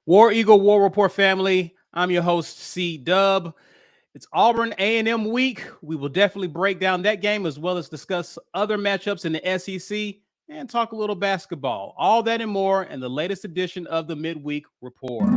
War Eagle War Report family. I'm your host, C Dub. It's Auburn A&M week. We will definitely break down that game as well as discuss other matchups in the SEC and talk a little basketball. All that and more in the latest edition of the Midweek Report.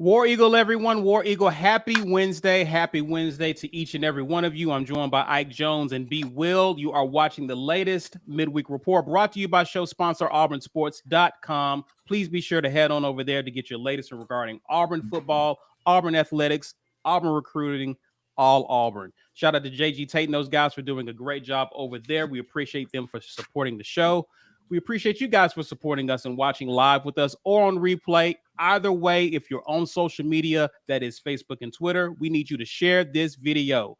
War Eagle, everyone. War Eagle, happy Wednesday. Happy Wednesday to each and every one of you. I'm joined by Ike Jones and B. Will. You are watching the latest Midweek Report brought to you by show sponsor auburnsports.com. Please be sure to head on over there to get your latest regarding Auburn football, Auburn athletics, Auburn recruiting, all Auburn. Shout out to JG Tate and those guys for doing a great job over there. We appreciate them for supporting the show. We appreciate you guys for supporting us and watching live with us or on replay. Either way, if you're on social media, that is Facebook and Twitter, we need you to share this video.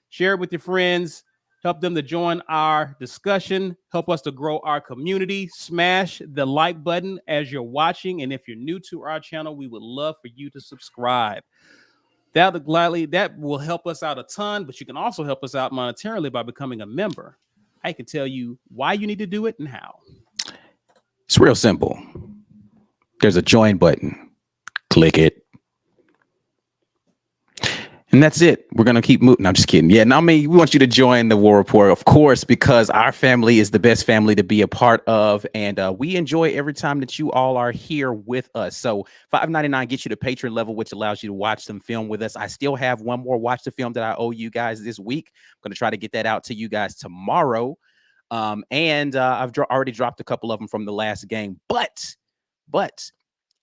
Share it with your friends. Help them to join our discussion. Help us to grow our community. Smash the like button as you're watching. And if you're new to our channel, we would love for you to subscribe. That will help us out a ton, but you can also help us out monetarily by becoming a member. I can tell you why you need to do it and how. It's real simple. There's a join button. Click it. And that's it. We're going to keep moving. I'm just kidding. Yeah, no, I mean, we want you to join the War Report, of course, because our family is the best family to be a part of. And we enjoy every time that you all are here with us. So $5.99 gets you to patron level, which allows you to watch some film with us. I still have one more watch the film that I owe you guys this week. I'm going to try to get that out to you guys tomorrow. And I've already dropped a couple of them from the last game. But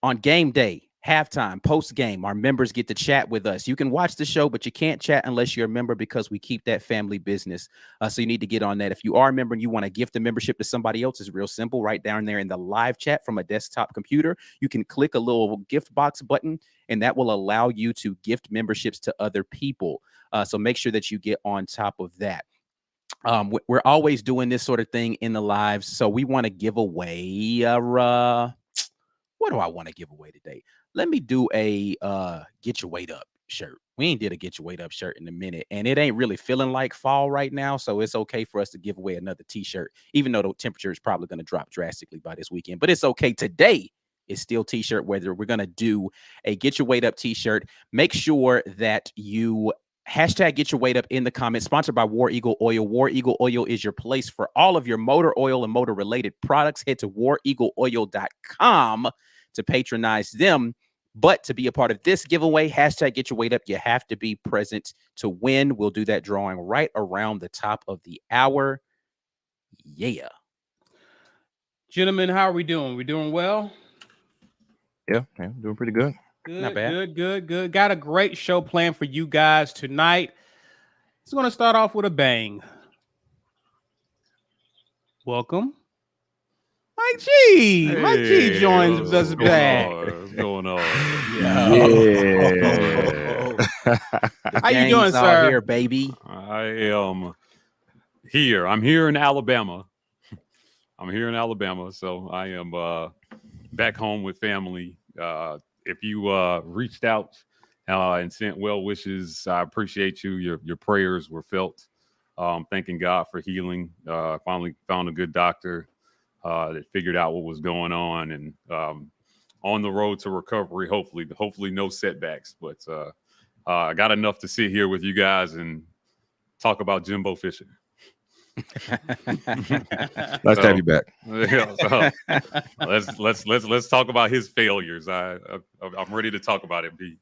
on game day, halftime, post game, our members get to chat with us. You can watch the show, but you can't chat unless you're a member because we keep that family business. So you need to get on that. If you are a member and you want to gift a membership to somebody else, it's real simple. Right down there in the live chat from a desktop computer, you can click a little gift box button, and that will allow you to gift memberships to other people. So make sure that you get on top of that. We're always doing this sort of thing in the lives. So we want to give away what do I want to give away today? Let me do a get your weight up shirt. We ain't did a get your weight up shirt in a minute, and it ain't really feeling like fall right now. So it's okay for us to give away another t-shirt, even though the temperature is probably going to drop drastically by this weekend. But it's okay. Today is still t-shirt weather. We're going to do a get your weight up t-shirt. Make sure that you hashtag get your weight up in the comments. Sponsored by War Eagle Oil. War Eagle Oil is your place for all of your motor oil and motor related products. Head to wareagleoil.com to patronize them. But to be a part of this giveaway, hashtag get your weight up, you have to be present to win. We'll do that drawing right around the top of the hour. Yeah. Gentlemen, how are we doing? We doing well? Yeah, doing pretty good. Good, Not bad. good. Got a great show planned for you guys tonight. It's going to start off with a bang. Welcome, Mike G. Hey, Mike G joins us back. What's going on? Yeah. How you doing, sir? Here, baby. I am here. I'm here in Alabama. So I am back home with family. If you reached out and sent well wishes, I appreciate you. Your prayers were felt. Thanking God for healing. Finally found a good doctor that figured out what was going on, and on the road to recovery. Hopefully no setbacks. But I got enough to sit here with you guys and talk about Jimbo Fisher. Nice to have you back. Yeah, so let's talk about his failures. I'm ready to talk about it, B.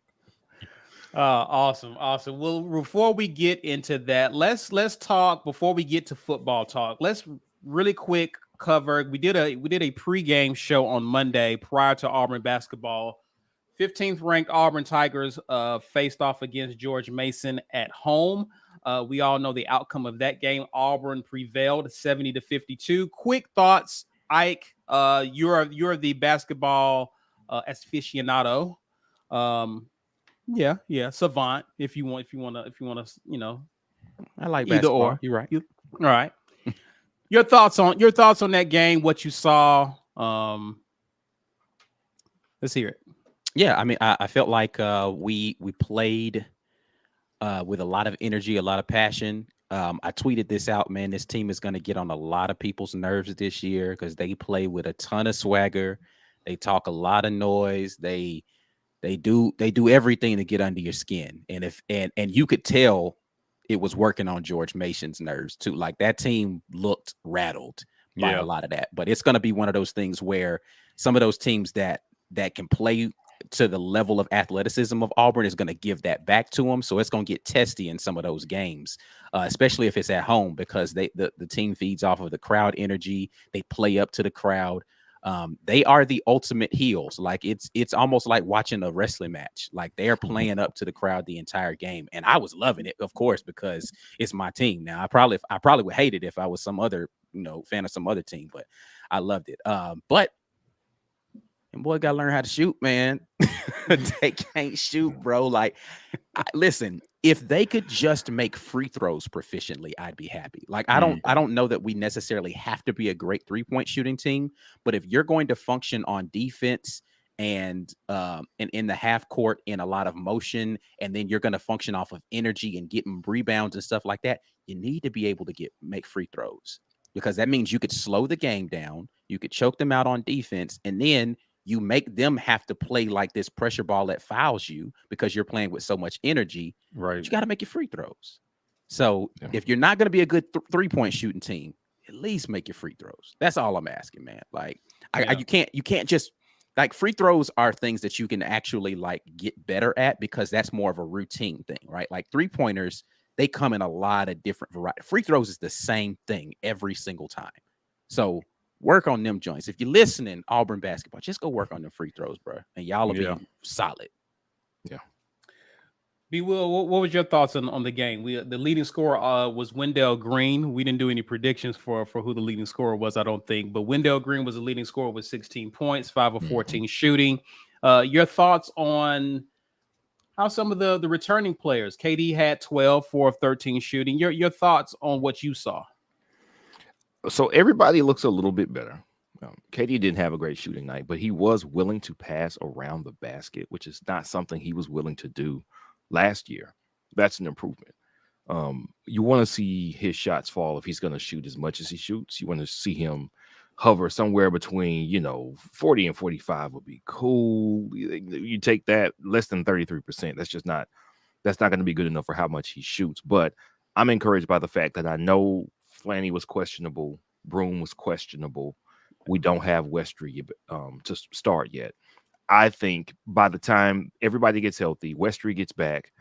Awesome. Well, before we get into that, let's talk before we get to football talk. Let's really quick cover. We did a pregame show on Monday prior to Auburn basketball 15th ranked Auburn Tigers faced off against George Mason at home. We all know the outcome of that game. Auburn prevailed 70-52. Quick thoughts, Ike. You're the basketball aficionado. Yeah, savant. If you want to, I like either basketball. or. You're right. All right. Your thoughts on that game? What you saw? Let's hear it. Yeah, I mean, I felt like we played with a lot of energy, a lot of passion. I tweeted this out, man. This team is going to get on a lot of people's nerves this year because they play with a ton of swagger. They talk a lot of noise. They do everything to get under your skin. And you could tell it was working on George Mason's nerves too. Like that team looked rattled by a lot of that. But it's going to be one of those things where some of those teams that can play to the level of athleticism of Auburn is going to give that back to them. So it's going to get testy in some of those games, especially if it's at home, because the team feeds off of the crowd energy. They play up to the crowd. They are the ultimate heels. Like it's almost like watching a wrestling match. Like they are playing up to the crowd the entire game. And I was loving it, of course, because it's my team. Now I probably would hate it if I was some other, fan of some other team, but I loved it. But and boy, gotta learn how to shoot, man. They can't shoot, bro. Like, listen, if they could just make free throws proficiently, I'd be happy. Like, I don't know that we necessarily have to be a great 3-point shooting team, but if you're going to function on defense and in the half court in a lot of motion, and then you're going to function off of energy and getting rebounds and stuff like that, you need to be able to make free throws, because that means you could slow the game down, you could choke them out on defense, and then you make them have to play like this pressure ball that fouls you because you're playing with so much energy. Right. But you got to make your free throws. So if you're not going to be a good 3-point shooting team, at least make your free throws. That's all I'm asking, man. Like you can't just like, free throws are things that you can actually like get better at, because that's more of a routine thing, right? Like 3-pointers, they come in a lot of different varieties. Free throws is the same thing every single time. So work on them joints. If you're listening, Auburn basketball, just go work on them free throws, bro, and y'all will be solid. Yeah. B. Will, what was your thoughts on the game? The leading scorer was Wendell Green. We didn't do any predictions for who the leading scorer was, I don't think, but Wendell Green was the leading scorer with 16 points, 5 of 14 shooting. Your thoughts on how some of the returning players? KD had 12, 4 of 13 shooting. Your thoughts on what you saw? So everybody looks a little bit better. KD didn't have a great shooting night, but he was willing to pass around the basket, which is not something he was willing to do last year. That's an improvement. You want to see his shots fall if he's going to shoot as much as he shoots. You want to see him hover somewhere between, 40 and 45 would be cool. You take that less than 33%. That's not going to be good enough for how much he shoots. But I'm encouraged by the fact that I know Flanny was questionable. Broom was questionable. We don't have Westry to start yet. I think by the time everybody gets healthy, Westry gets back,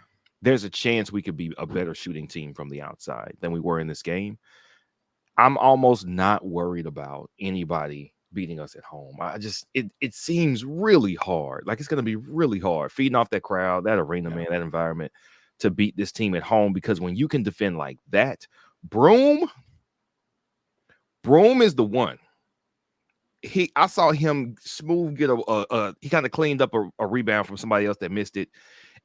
there's a chance we could be a better shooting team from the outside than we were in this game. I'm almost not worried about anybody beating us at home. It seems really hard. Like, it's going to be really hard feeding off that crowd, that arena, man, that environment, to beat this team at home, because when you can defend like that, Broom is the one. I saw him smooth get he kind of cleaned up a rebound from somebody else that missed it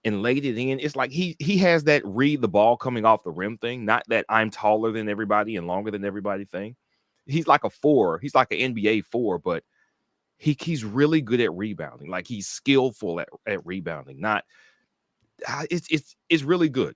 and laid it in. It's like he has that read the ball coming off the rim thing, not that I'm taller than everybody and longer than everybody thing. He's like a 4. He's like an NBA 4, but he's really good at rebounding. Like, he's skillful at rebounding. It's really good.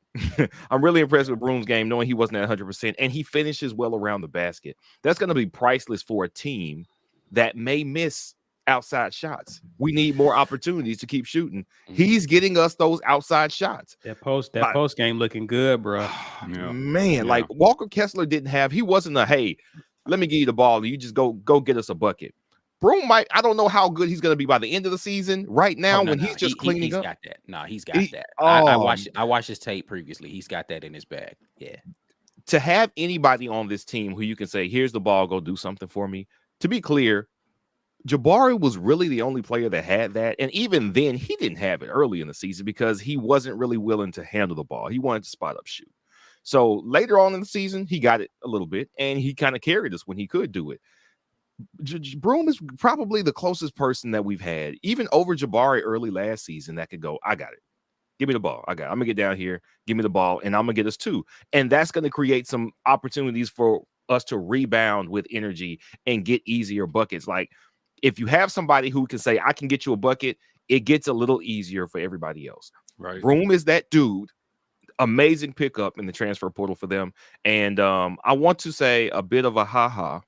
I'm really impressed with Broom's game, knowing he wasn't at 100%, and he finishes well around the basket. That's going to be priceless for a team that may miss outside shots. We need more opportunities to keep shooting. He's getting us those outside shots. That post game looking good, bro. Like Walker Kessler he wasn't hey, let me give you the ball, you just go get us a bucket. Broom I don't know how good he's going to be by the end of the season. Right now, he's just cleaning up. Got that. No, he's got that. I watched his tape previously. He's got that in his bag. Yeah. To have anybody on this team who you can say, here's the ball, go do something for me. To be clear, Jabari was really the only player that had that. And even then, he didn't have it early in the season because he wasn't really willing to handle the ball. He wanted to spot up shoot. So later on in the season, he got it a little bit, and he kind of carried us when he could do it. Broom is probably the closest person that we've had, even over Jabari early last season, that could go, I got it. Give me the ball. I'm going to get down here. Give me the ball, and I'm going to get us 2. And that's going to create some opportunities for us to rebound with energy and get easier buckets. Like, if you have somebody who can say, I can get you a bucket, it gets a little easier for everybody else. Right. Broom is that dude. Amazing pickup in the transfer portal for them. And I want to say a bit of a ha-ha.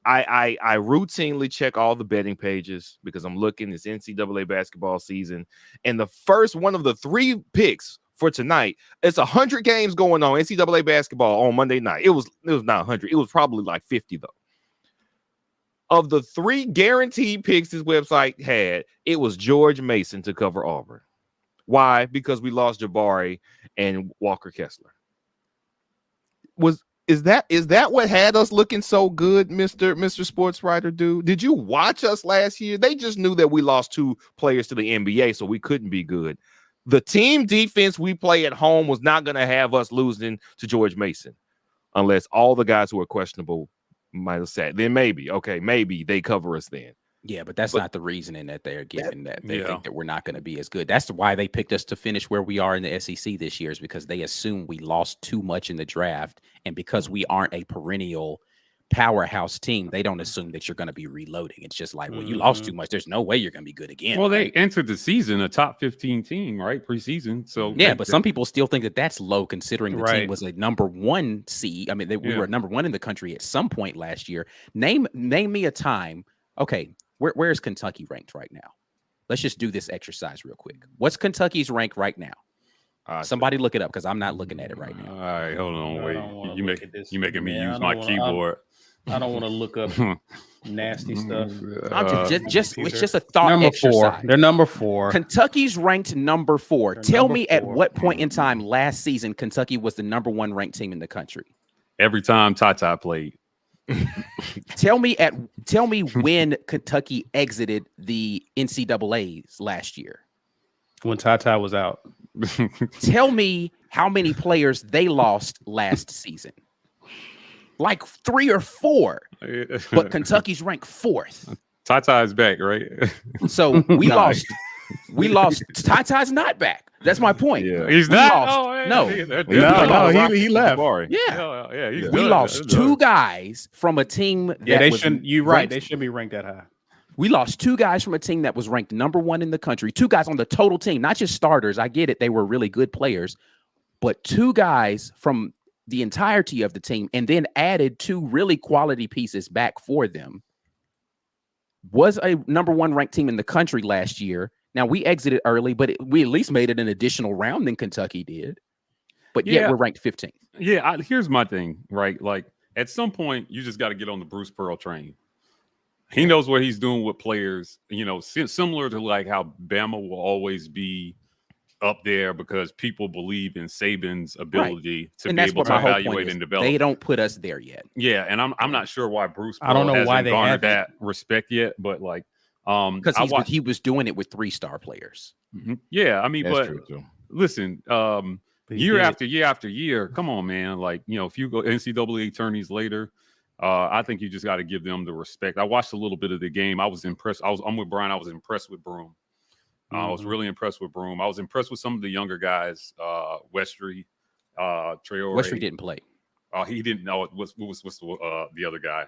I routinely check all the betting pages because I'm looking. It's NCAA basketball season. And the first one of the 3 picks for tonight, it's 100 games going on NCAA basketball on Monday night. It was not 100. It was probably like 50, though. Of the 3 guaranteed picks this website had, it was George Mason to cover Auburn. Why? Because we lost Jabari and Walker Kessler. Is that what had us looking so good, Mr. Sports Writer dude? Did you watch us last year? They just knew that we lost 2 players to the NBA, so we couldn't be good. The team defense we play at home was not going to have us losing to George Mason unless all the guys who are questionable might have sat. Then maybe they cover us then. Yeah, but that's not the reasoning that they're giving, that they think that we're not going to be as good. That's why they picked us to finish where we are in the SEC this year, is because they assume we lost too much in the draft. And because we aren't a perennial powerhouse team, they don't assume that you're going to be reloading. It's just like, well, you lost too much. There's no way you're going to be good again. Well, right? they entered the season a top 15 team, right? Preseason. So yeah, but some people still think that that's low considering the team was a number 1 seed. I mean, we were number 1 in the country at some point last year. Name me a time. Okay. Where is Kentucky ranked right now? Let's just do this exercise real quick. What's Kentucky's rank right now? Somebody look it up because I'm not looking at it right now. All right, hold on, wait. You making me use my keyboard. I don't want to look up nasty stuff. It's just a thought number exercise. 4. They're number 4. Kentucky's ranked number 4. They're Tell number me 4. at what point in time last season Kentucky was the number 1 ranked team in the country? Every time Tata played. Tell me when Kentucky exited the NCAAs last year. When Tata was out. Tell me how many players they lost last season. Like 3 or 4. But Kentucky's ranked 4th. Tata is back, right? So we lost. We lost. Tata's not back. That's my point. Yeah. He's We not. lost. He left. Yeah. He's We done. lost 2 guys from a team. They shouldn't. You're right. ranked- They shouldn't be ranked that high. We lost 2 guys from a team that was ranked number 1 in the country. 2 guys on the total team, not just starters. I get it. They were really good players, but 2 guys from the entirety of the team, and then added 2 really quality pieces back for them. Was a number 1 ranked team in the country last year. Now, we exited early, but we at least made it an additional round than Kentucky did. But yet we're ranked 15th. Yeah, here's my thing, right? Like, at some point, you just got to get on the Bruce Pearl train. He knows what he's doing with players, similar to like how Bama will always be up there because people believe in Saban's ability to be able to evaluate and develop. They don't put us there yet. Yeah, and I'm not sure why Bruce Pearl I don't know why hasn't they garnered haven't. that respect yet, but like Because he was doing it with 3-star players. Yeah, I mean, That's but true too. listen, year after year after year, come on, man. Like, if you go NCAA attorneys later, I think you just got to give them the respect. I watched a little bit of the game. I was impressed. I'm with Brian. I was impressed with Broom. I was really impressed with Broom. I was impressed with some of the younger guys, Westry, Traore. Westry didn't play. He didn't know what's the other guy.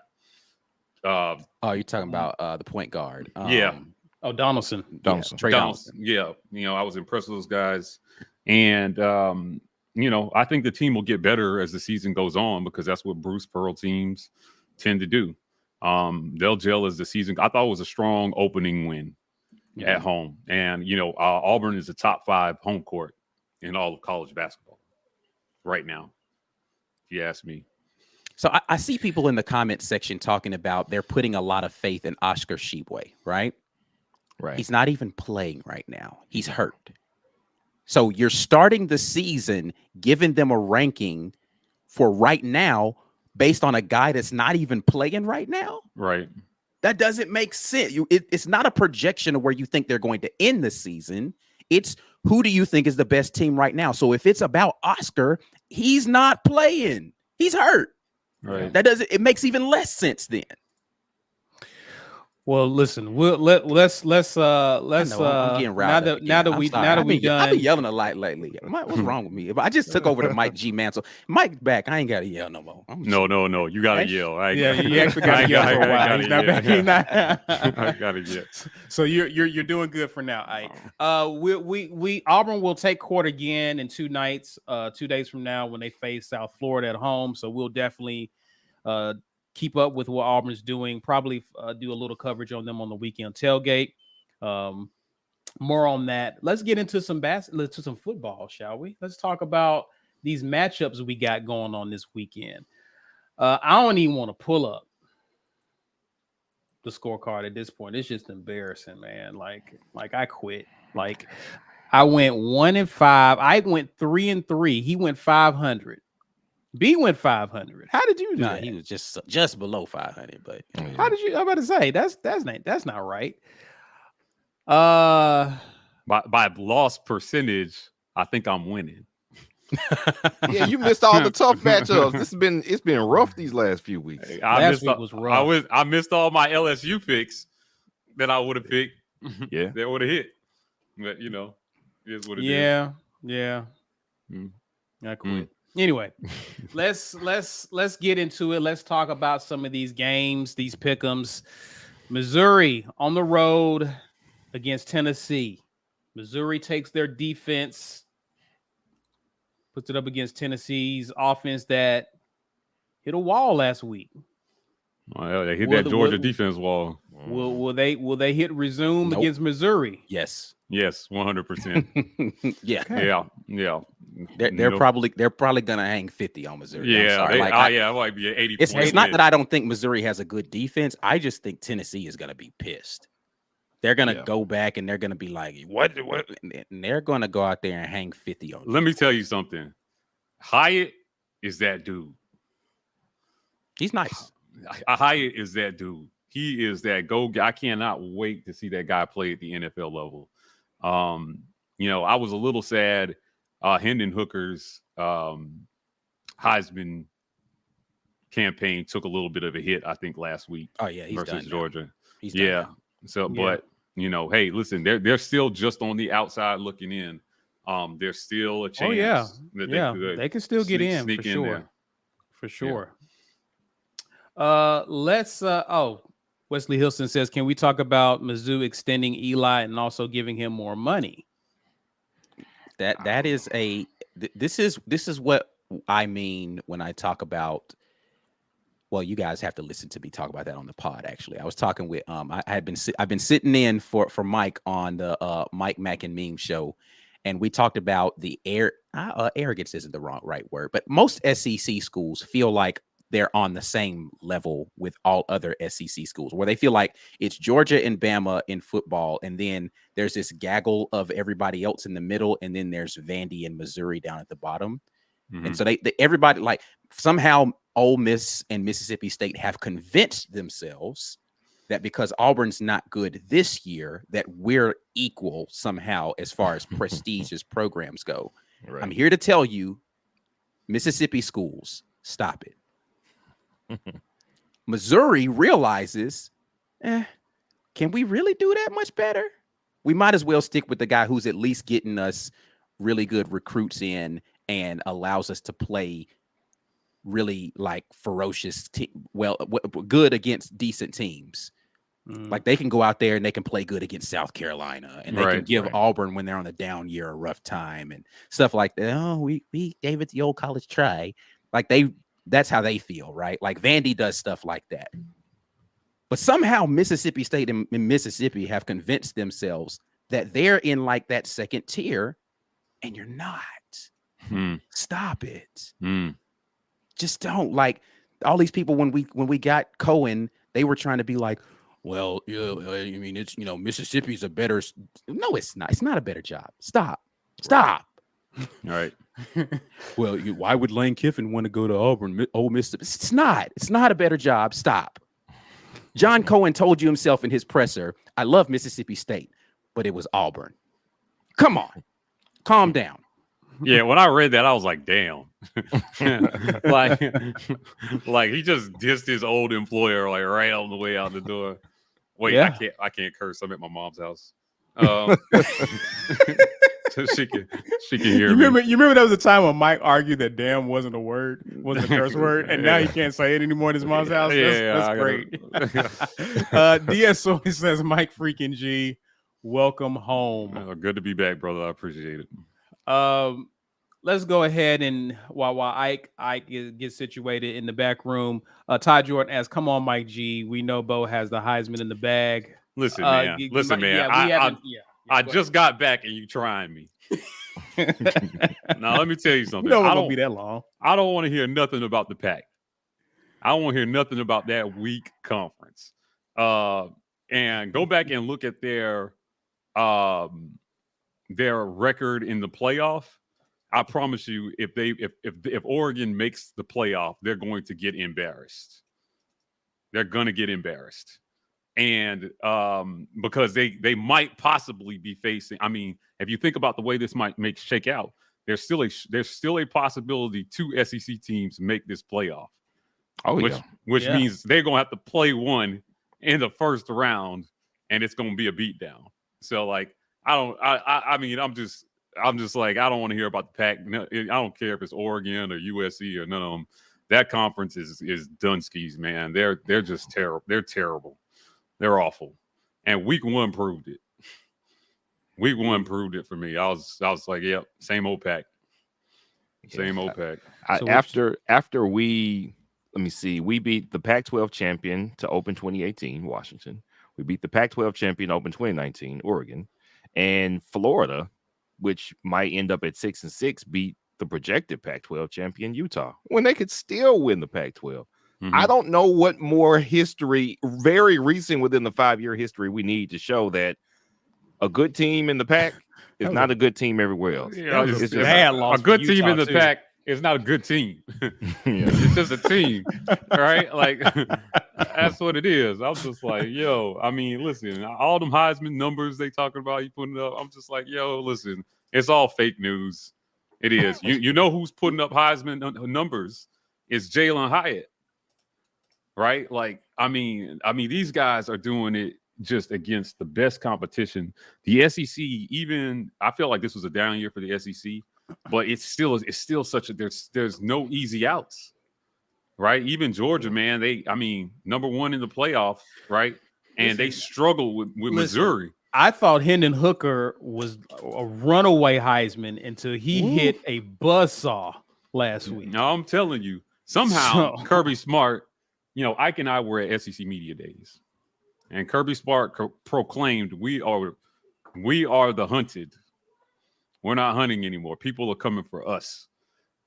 You're talking about the point guard. Donaldson. Trey Donaldson. Yeah, I was impressed with those guys, and I think the team will get better as the season goes on because that's what Bruce Pearl teams tend to do. They'll gel as the season. I thought it was a strong opening win at home, and Auburn is a top 5 home court in all of college basketball right now, if you ask me. So I see people in the comment section talking about they're putting a lot of faith in Oscar Tshiebwe, right? Right. He's not even playing right now. He's hurt. So you're starting the season giving them a ranking for right now based on a guy that's not even playing right now? Right. That doesn't make sense. It's not a projection of where you think they're going to end the season. It's who do you think is the best team right now? So if it's about Oscar, he's not playing. He's hurt. Right. It makes even less sense then. Well, listen, let's I'm getting riled up now that we done. I've been yelling a lot lately. What's wrong with me? I just took over the Mike G mantle. Mike back. I ain't gotta yell no more. No. You gotta yell. You actually gotta yell for a while. He's not. I gotta yell. So you're doing good for now. We Auburn will take court again in 2 nights, 2 days from now when they face South Florida at home. So we'll definitely keep up with what Auburn's doing. Probably do a little coverage on them on the weekend tailgate. More on that. Let's get into some football, shall we? Let's talk about these matchups we got going on this weekend. I don't even want to pull up the scorecard at this point. It's just embarrassing, man. Like I quit. Like I went 1-5. I went 3-3. He went 500. B went 500. How did you do that? He was just below 500. But how did you? I'm about to say that's not right. By loss percentage, I think I'm winning. Yeah, you missed all the tough matchups. It's been rough these last few weeks. Last week was rough. I missed all my LSU picks that I would have picked. Yeah, that would have hit. But it is what it is. Yeah. I quit. Anyway, let's get into it. Let's talk about some of these games, these pick'ems. Missouri on the road against Tennessee. Missouri takes their defense, puts it up against Tennessee's offense that hit a wall last week. Well, they hit that Georgia defense wall. Will they hit resume against Missouri? Yes. Yes, 100%. Yeah. They're probably gonna hang 50 on Missouri. Yeah, it might be 80. It's not that I don't think Missouri has a good defense. I just think Tennessee is gonna be pissed. They're gonna go back and they're gonna be like, what? And they're gonna go out there and hang 50 on. Let me tell you something. Hyatt is that dude. He's nice. Hyatt is that dude. He is that go. I cannot wait to see that guy play at the NFL level. I was a little sad. Hendon Hooker's Heisman campaign took a little bit of a hit, I think, last week. Oh yeah, he's versus done Georgia. He's done now. So, but hey, listen, they're still just on the outside looking in. There's still a chance. They can still get in for sure. There. For sure. Wesley Hilson says, can we talk about Mizzou extending Eli and also giving him more money? This is what I mean when I talk about. Well, you guys have to listen to me talk about that on the pod. Actually, I was talking with I've been sitting in for Mike on the Mike Mack and Meme show, and we talked about the arrogance isn't the right word, but most SEC schools feel like they're on the same level with all other SEC schools, where they feel like it's Georgia and Bama in football, and then there's this gaggle of everybody else in the middle, and then there's Vandy and Missouri down at the bottom. Mm-hmm. And so everybody, like, somehow Ole Miss and Mississippi State have convinced themselves that because Auburn's not good this year, that we're equal somehow as far as prestigious programs go. Right. I'm here to tell you, Mississippi schools, stop it. Missouri realizes, can we really do that much better? We might as well stick with the guy who's at least getting us really good recruits in and allows us to play really like ferocious, good against decent teams. Like they can go out there and they can play good against South Carolina, and they can give Auburn when they're on a down year a rough time and stuff like that. Oh, we gave it the old college try. Like that's how they feel, right? Like Vandy does stuff like that. But somehow Mississippi State and Mississippi have convinced themselves that they're in like that second tier, and you're not. Stop it. Just don't. Like all these people when we got Cohen, they were trying to be like, well, yeah, I mean, it's, Mississippi's a better. No, it's not. It's not a better job. Stop. All right. Well, why would Lane Kiffin want to go to Auburn, Ole Miss? It's not. It's not a better job. Stop. John Cohen told you himself in his presser, I love Mississippi State, but it was Auburn. Come on. Calm down. Yeah, when I read that, I was like, damn. like he just dissed his old employer like right on the way out the door. Wait, Yeah. I can't curse. I'm at my mom's house. So she can hear You me. remember there was a time when Mike argued that damn wasn't a curse word, and now he can't say it anymore in his mom's house. That's great. DS says Mike freaking G, welcome home. Good to be back, brother. I appreciate it. Let's go ahead and while Ike gets situated in the back room, Ty Jordan asks, "Come on, Mike G. We know Bo has the Heisman in the bag." Listen, man. I just got back and you trying me. Now let me tell you something. No, it won't be that long. I don't want to hear nothing about the pack. I don't want to hear nothing about that weak conference. And go back and look at their record in the playoff. I promise you, if Oregon makes the playoff, they're going to get embarrassed. They're going to get embarrassed. And because they might possibly be facing, I mean, if you think about the way this might shake out, there's still a possibility 2 SEC teams make this playoff. Which means they're gonna have to play one in the first round, and it's gonna be a beatdown. So like, I mean, I'm just like, I don't want to hear about the pack. No, I don't care if it's Oregon or USC or none of them. That conference is Dunskies, man. They're just terrible. They're terrible. They're awful. And week 1 proved it. Week 1 proved it for me. I was like, yep, same old pack. Same old pack. After we beat the Pac-12 champion to Open 2018, Washington. We beat the Pac-12 champion Open 2019, Oregon. And Florida, which might end up at 6-6, beat the projected Pac-12 champion Utah when they could still win the Pac-12. Mm-hmm. I don't know what more history, very recent within the 5-year history, we need to show that a good team in the pack is not a good team everywhere else. Yeah, a good team in the pack is not a good team. It's just a team, right? Like, that's what it is. I'm just like, yo, I mean, listen, all them Heisman numbers they talking about, you putting up, I'm just like, yo, listen, it's all fake news. It is. You know who's putting up Heisman numbers? It's Jalen Hyatt. Right? Like, I mean, these guys are doing it just against the best competition. The SEC, even, I feel like this was a down year for the SEC, but it's still such a, there's no easy outs, right? Even Georgia, man, number 1 in the playoff, right? And they struggle with Missouri. I thought Hendon Hooker was a runaway Heisman until he hit a buzzsaw last week. No, I'm telling you, somehow Kirby Smart, Ike and I were at SEC Media Days, and Kirby Smart proclaimed, we are the hunted. We're not hunting anymore. People are coming for us.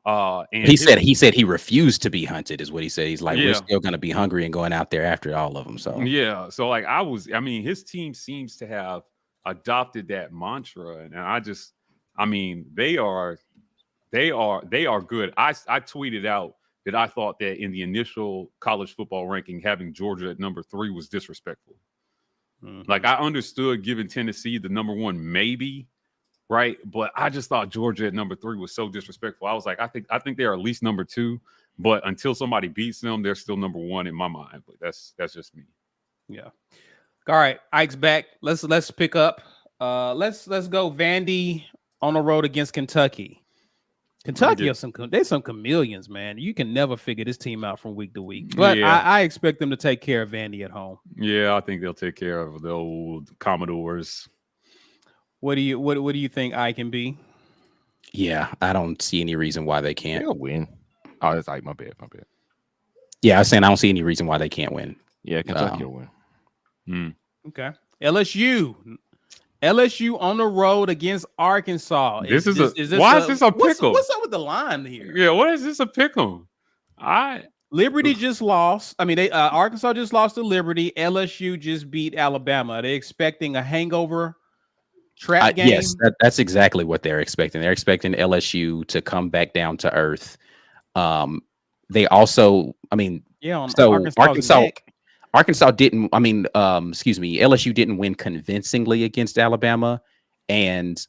And he said he refused to be hunted, is what he said. He's like, we're still going to be hungry and going out there after all of them. So yeah. So like, his team seems to have adopted that mantra, and they are good. I tweeted out that I thought that in the initial college football ranking, having Georgia at number 3 was disrespectful. Mm-hmm. Like, I understood giving Tennessee the number 1, maybe, right? But I just thought Georgia at number 3 was so disrespectful. I was like, I think they're at least number 2, but until somebody beats them, they're still number 1 in my mind. But that's just me. Yeah. All right, Ike's back. Let's pick up. Let's go Vandy on the road against Kentucky. Kentucky they're some chameleons, man. You can never figure this team out from week to week. But I expect them to take care of Vandy at home. Yeah, I think they'll take care of the old Commodores. What do you think I can be? Yeah, I don't see any reason why they can't. They'll win. Oh, that's like my bad. Yeah, I was saying I don't see any reason why they can't win. Yeah, Kentucky will win. Okay. LSU on the road against Arkansas. Why is this a pickle? What's up with the line here? Yeah, what is this a pickle? Liberty just lost. Arkansas just lost to Liberty. LSU just beat Alabama. Are they expecting a hangover trap game? Yes, that's exactly what they're expecting. They're expecting LSU to come back down to earth. They also, Arkansas Arkansas didn't. I mean, excuse me. LSU didn't win convincingly against Alabama, and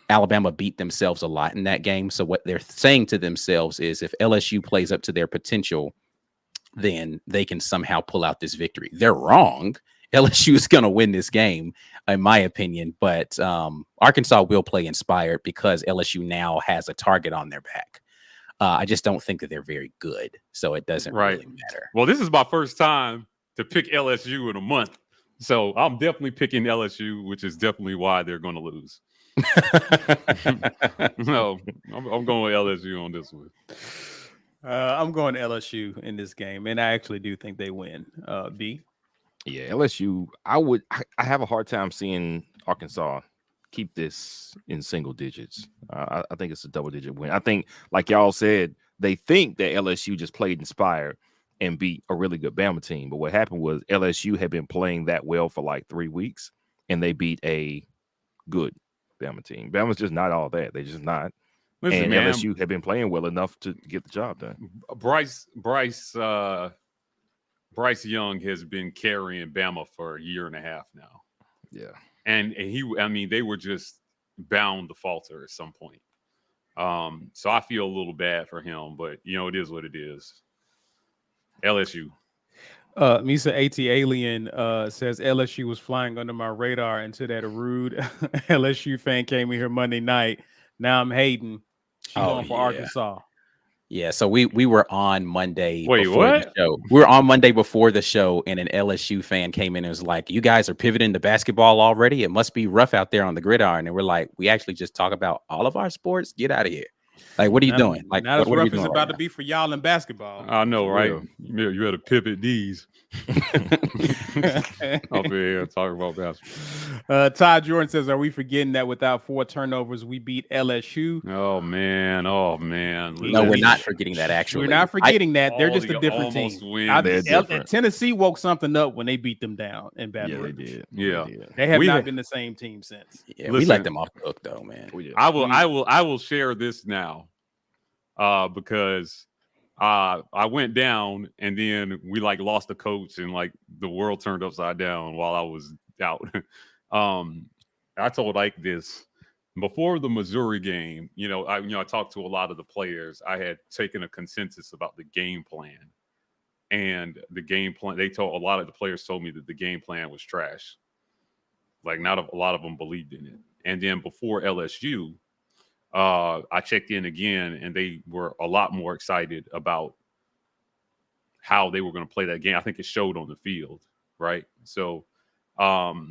Alabama beat themselves a lot in that game. So what they're saying to themselves is, if LSU plays up to their potential, then they can somehow pull out this victory. They're wrong. LSU is going to win this game, in my opinion. But Arkansas will play inspired because LSU now has a target on their back. I just don't think that they're very good, so it doesn't really matter. Well, this is my first time to pick LSU in a month, so I'm definitely picking LSU, which is definitely why they're going to lose. No, I'm going with LSU on this one. I'm going LSU in this game, and I actually do think they win. B. Yeah, LSU. I have a hard time seeing Arkansas keep this in single digits. I think it's a double-digit win. I think, like y'all said, they think that LSU just played inspired and beat a really good Bama team. But what happened was LSU had been playing that well for like 3 weeks, and they beat a good Bama team. Bama's just not all that. They're just not. Listen, and man, LSU had been playing well enough to get the job done. Bryce Young has been carrying Bama for a year and a half now. Yeah. And they were just bound to falter at some point. So I feel a little bad for him, but it is what it is. LSU. Misa AT Alien says LSU was flying under my radar until that rude LSU fan came in here Monday night. Now I'm hating. She's going for Arkansas. Yeah, so we were on Monday. Wait, before what? The show. We were on Monday before the show, and an LSU fan came in and was like, "You guys are pivoting to basketball already? It must be rough out there on the gridiron." And we're like, "We actually just talk about all of our sports. Get out of here! Like, what are you doing? Like, not what as rough are we as doing about to be for y'all in basketball." I know, right? You had to pivot these. Up here talking about basketball. Todd Jordan says, "Are we forgetting that without 4 turnovers, we beat LSU?" Oh man. No, we're not forgetting that. Actually, we're not forgetting that. They're just a different almost team. Tennessee woke something up when they beat them down in Baton Rouge. They did. Yeah, they have not been the same team since. Yeah, we let them off the hook though, man. I will share this now, because I went down and then we lost the coach and the world turned upside down while I was out. I told Ike this before the Missouri game. I talked to a lot of the players. I had taken a consensus about the game plan, and the game plan. A lot of the players told me that the game plan was trash. Not a lot of them believed in it. And then before LSU, I checked in again, and they were a lot more excited about how they were going to play that game. I think it showed on the field, right? So, I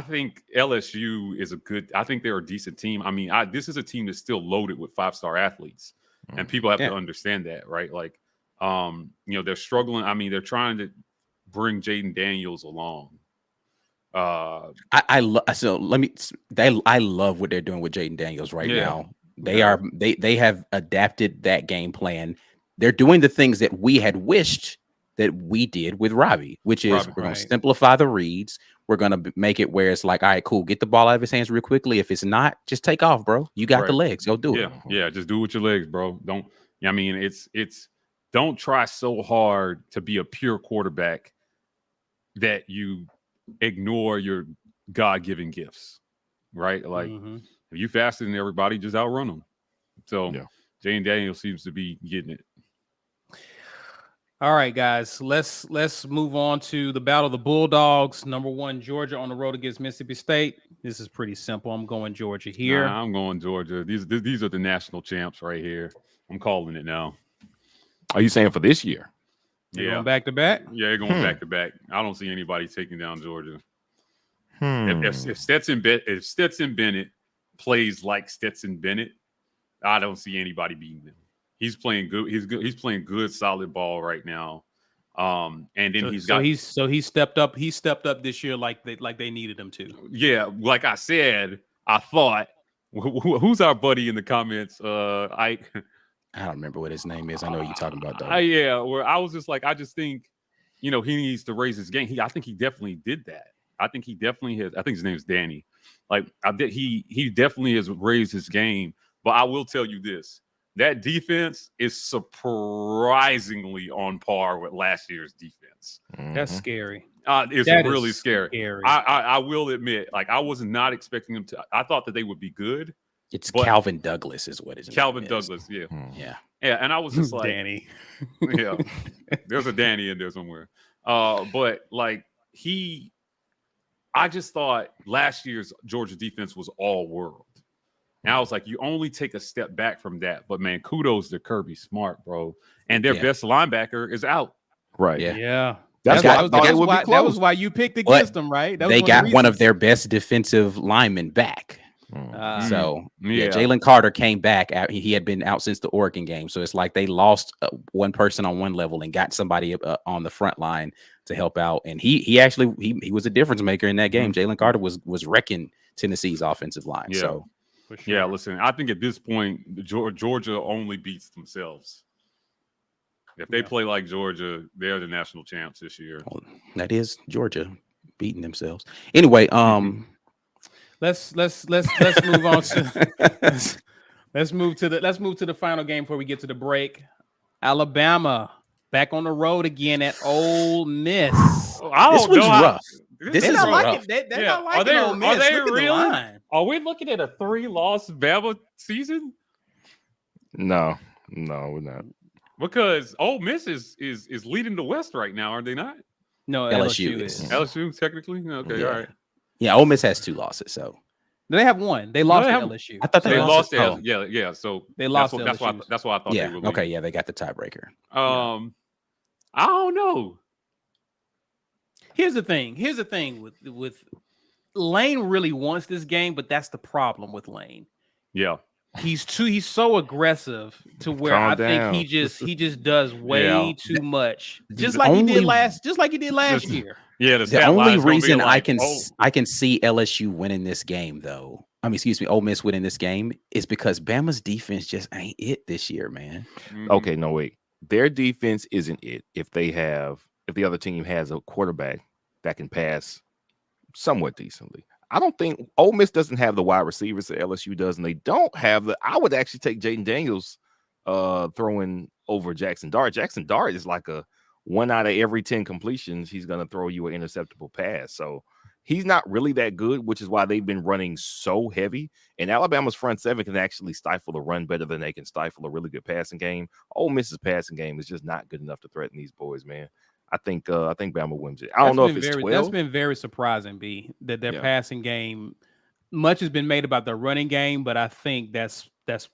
think LSU is I think they're a decent team. I mean, this is a team that's still loaded with 5-star athletes, and people have to understand that, right? They're struggling. I mean, they're trying to bring Jaden Daniels along. I love what they're doing with Jaden Daniels right now. They have adapted that game plan. They're doing the things that we had wished that we did with Robbie, which is we're going to simplify the reads. We're going to make it where it's like, all right, cool, get the ball out of his hands real quickly. If it's not, just take off, bro. You got the legs. Go do it. Yeah, just do it with your legs, bro. Don't try so hard to be a pure quarterback that you ignore your God-given gifts, right? If you faster than everybody, just outrun them. So Jane Daniels seems to be getting it. All right, guys, let's move on to the Battle of the Bulldogs. Number 1, Georgia on the road against Mississippi State. This is pretty simple. I'm going Georgia here. I'm going Georgia. These are the national champs right here. I'm calling it now. Are you saying for this year? Going back to back? Yeah, they're going back to back. I don't see anybody taking down Georgia. If Stetson Bennett plays like Stetson Bennett, I don't see anybody beating him. He's playing good. He's playing good, solid ball right now. And then he stepped up. He stepped up this year like they needed him to. Yeah, like I said, I thought. Who's our buddy in the comments? Ike. I don't remember what his name is. I know what you're talking about, though. Where I was just like, I just think, he needs to raise his game. I think he definitely did that. I think he definitely has. I think his name is Danny. He definitely has raised his game. But I will tell you this: that defense is surprisingly on par with last year's defense. That's scary. It's That really is scary. I will admit, like, I was not expecting them to. I thought that they would be good. It's Calvin Douglas is what his Calvin name is. Douglas, yeah. Yeah. And I was just like, Danny. Yeah, there's a Danny in there somewhere. But like I just thought last year's Georgia defense was all world. And I was like, you only take a step back from that. But man, kudos to Kirby Smart, bro. And their best linebacker is out. Right. Yeah. That's why I thought it would be close. That was why you picked against them, right? They got one of their best defensive linemen back. So Jalen Carter came back out. He had been out since the Oregon game. So it's like they lost one person on one level and got somebody on the front line to help out. And he actually was a difference maker in that game. Jalen Carter was wrecking Tennessee's offensive line. Yeah. So yeah, listen, I think at this point, Georgia only beats themselves. If they play like Georgia, they're the national champs this year. Well, that is Georgia beating themselves. Anyway, let's move on to let's move to the final game before we get to the break. Alabama back on the road again at Ole Miss. This was rough. This is rough. They're not liking Ole Miss. Look at the line. Are we looking at a 3-loss Bama season? No, we're not. Because Ole Miss is leading the West right now, are they not? No, LSU is. LSU technically? Okay, all right. Yeah, Ole Miss has 2 losses, so they have one. They lost to LSU. I thought they lost to LSU. Yeah. So they lost. That's why I thought they were. Okay, yeah, they got the tiebreaker. I don't know. Here's the thing with Lane really wants this game, but that's the problem with Lane. Yeah. He's so aggressive to where I think he just does way too much. Just like he did last year. Yeah, the only reason I can see LSU winning this game, though, Ole Miss winning this game, is because Bama's defense just ain't it this year, man. Okay, no, wait. Their defense isn't it if the other team has a quarterback that can pass somewhat decently. I don't think Ole Miss doesn't have the wide receivers that LSU does, and they don't have I would actually take Jaden Daniels throwing over Jackson Dart. Jackson Dart is like a 1 out of every 10 completions, he's going to throw you an interceptable pass. So he's not really that good, which is why they've been running so heavy. And Alabama's front seven can actually stifle the run better than they can stifle a really good passing game. Ole Miss's passing game is just not good enough to threaten these boys, man. I think Bama wins it. I don't know if it's 12. That's been very surprising, B, that their passing game, much has been made about their running game, but I think that's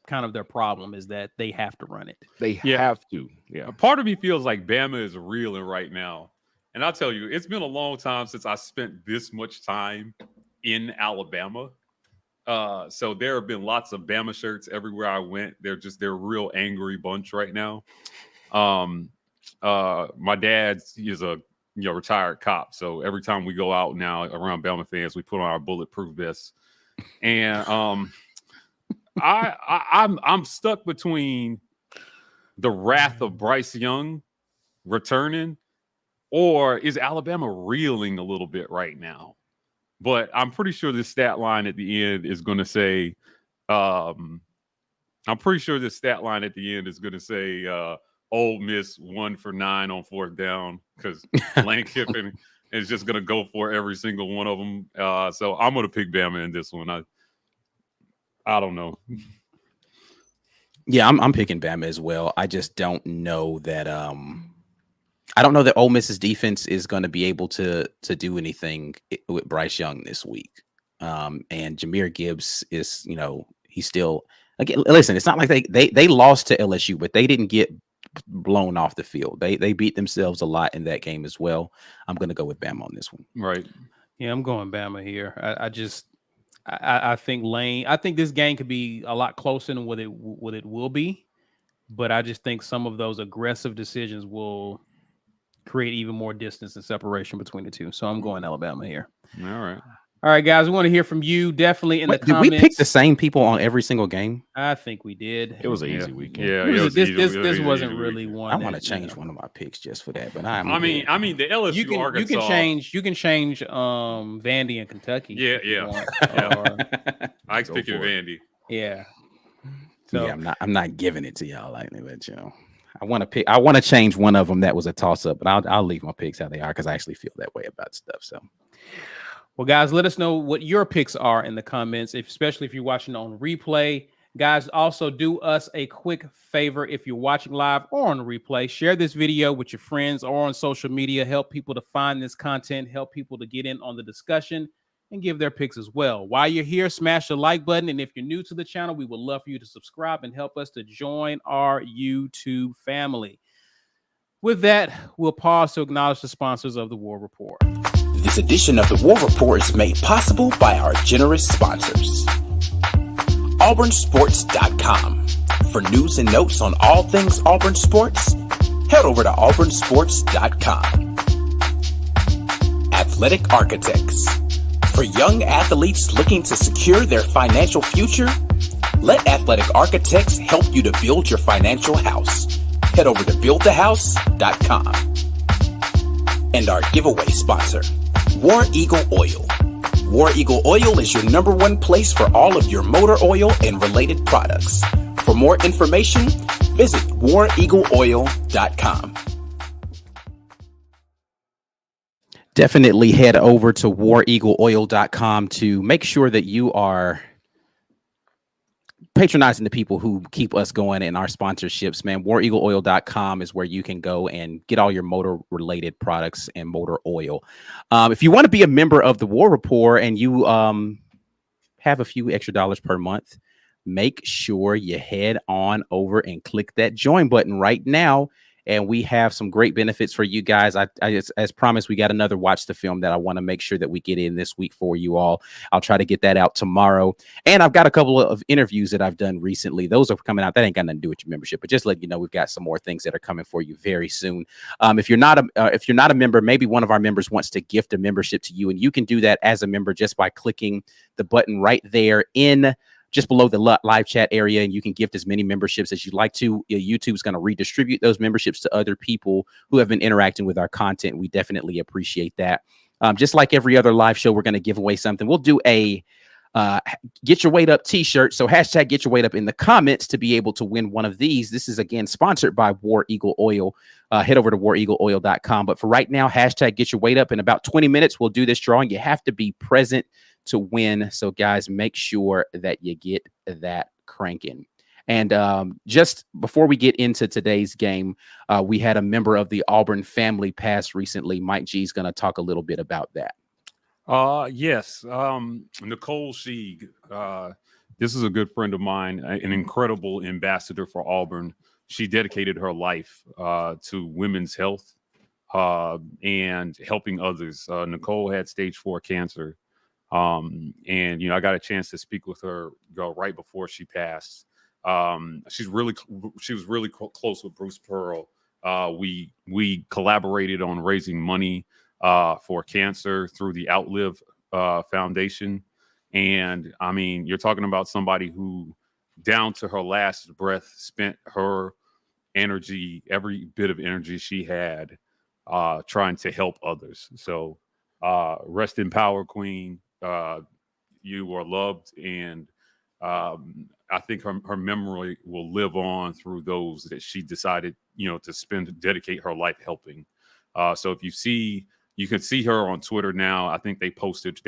kind of their problem, is that they have to run it. They have to. Yeah. Part of me feels like Bama is reeling right now. And I'll tell you, it's been a long time since I spent this much time in Alabama. So there have been lots of Bama shirts everywhere I went. They're a real angry bunch right now. My dad is a retired cop, so every time we go out now around Bama fans, we put on our bulletproof vests. And I'm stuck between the wrath of Bryce Young returning, or is Alabama reeling a little bit right now? But I'm pretty sure this stat line at the end is going to say, Ole Miss 1 for 9 on 4th down, because Lane Kiffin is just going to go for every single one of them. So I'm going to pick Bama in this one. I don't know. Yeah, I'm picking Bama as well. I just don't know that I don't know that Ole Miss's defense is going to be able to do anything with Bryce Young this week. And Jahmyr Gibbs is, he's still, again, listen, it's not like they lost to LSU, but they didn't get blown off the field. They beat themselves a lot in that game as well. I'm going to go with Bama on this one. Right. Yeah, I'm going Bama here. I think Lane. I think this game could be a lot closer than what it will be, but I just think some of those aggressive decisions will create even more distance and separation between the two. So I'm going Alabama here. All right, guys. We want to hear from you. Definitely in the comments. Did we pick the same people on every single game? I think we did. It was an easy weekend. Yeah, this wasn't really one. I want to change one of my picks just for that, but I mean, the LSU Arkansas. You can change Vandy and Kentucky. Yeah. Ike's picking Vandy. Yeah. So yeah, I'm not giving it to y'all lightly, but I want to change one of them that was a toss up, but I'll leave my picks how they are because I actually feel that way about stuff. So, well, guys, let us know what your picks are in the comments, especially if you're watching on replay. Guys, also do us a quick favor if you're watching live or on replay. Share this video with your friends or on social media. Help people to find this content. Help people to get in on the discussion and give their picks as well. While you're here, smash the like button. And if you're new to the channel, we would love for you to subscribe and help us to join our YouTube family. With that, we'll pause to acknowledge the sponsors of the War Report. This edition of the War Report is made possible by our generous sponsors. AuburnSports.com. For news and notes on all things Auburn Sports, head over to AuburnSports.com. Athletic Architects. For young athletes looking to secure their financial future, let Athletic Architects help you to build your financial house. Head over to BuildTheHouse.com. And our giveaway sponsor, War Eagle Oil. War Eagle Oil is your #1 place for all of your motor oil and related products. For more information, visit WarEagleOil.com. definitely head over to WarEagleOil.com to make sure that you are patronizing the people who keep us going in our sponsorships, man. WarEagleOil.com is where you can go and get all your motor related products and motor oil. If you want to be a member of the War Report and you have a few extra dollars per month, make sure you head on over and click that join button right now. And we have some great benefits for you guys. As promised, we got another Watch the Film that I want to make sure that we get in this week for you all. I'll try to get that out tomorrow. And I've got a couple of interviews that I've done recently. Those are coming out. That ain't got nothing to do with your membership, but just let you know, we've got some more things that are coming for you very soon. If you're not a member, maybe one of our members wants to gift a membership to you, and you can do that as a member just by clicking the button right there in just below the live chat area, and you can gift as many memberships as you'd like to. YouTube's going to redistribute those memberships to other people who have been interacting with our content. We definitely appreciate that. Just like every other live show, we're going to give away something. We'll do a Get Your Weight Up t-shirt. So hashtag Get Your Weight Up in the comments to be able to win one of these. This is, again, sponsored by War Eagle Oil. Head over to WarEagleOil.com. But for right now, hashtag Get Your Weight Up. In about 20 minutes, we'll do this drawing. You have to be present to win. So guys, make sure that you get that cranking. And just before we get into today's game, we had a member of the Auburn family pass recently. Mike G is going to talk a little bit about that. Yes. Nicole Sieg. This is a good friend of mine, an incredible ambassador for Auburn. She dedicated her life to women's health and helping others. Nicole had stage 4 cancer. And, I got a chance to speak with her right before she passed. She was really close with Bruce Pearl. We collaborated on raising money for cancer through the Outlive Foundation. And I mean, you're talking about somebody who down to her last breath spent her energy, every bit of energy she had, trying to help others. So rest in power, Queen. You are loved, and I think her memory will live on through those that she decided, to dedicate her life helping. So if you can see her on Twitter now. I think they posted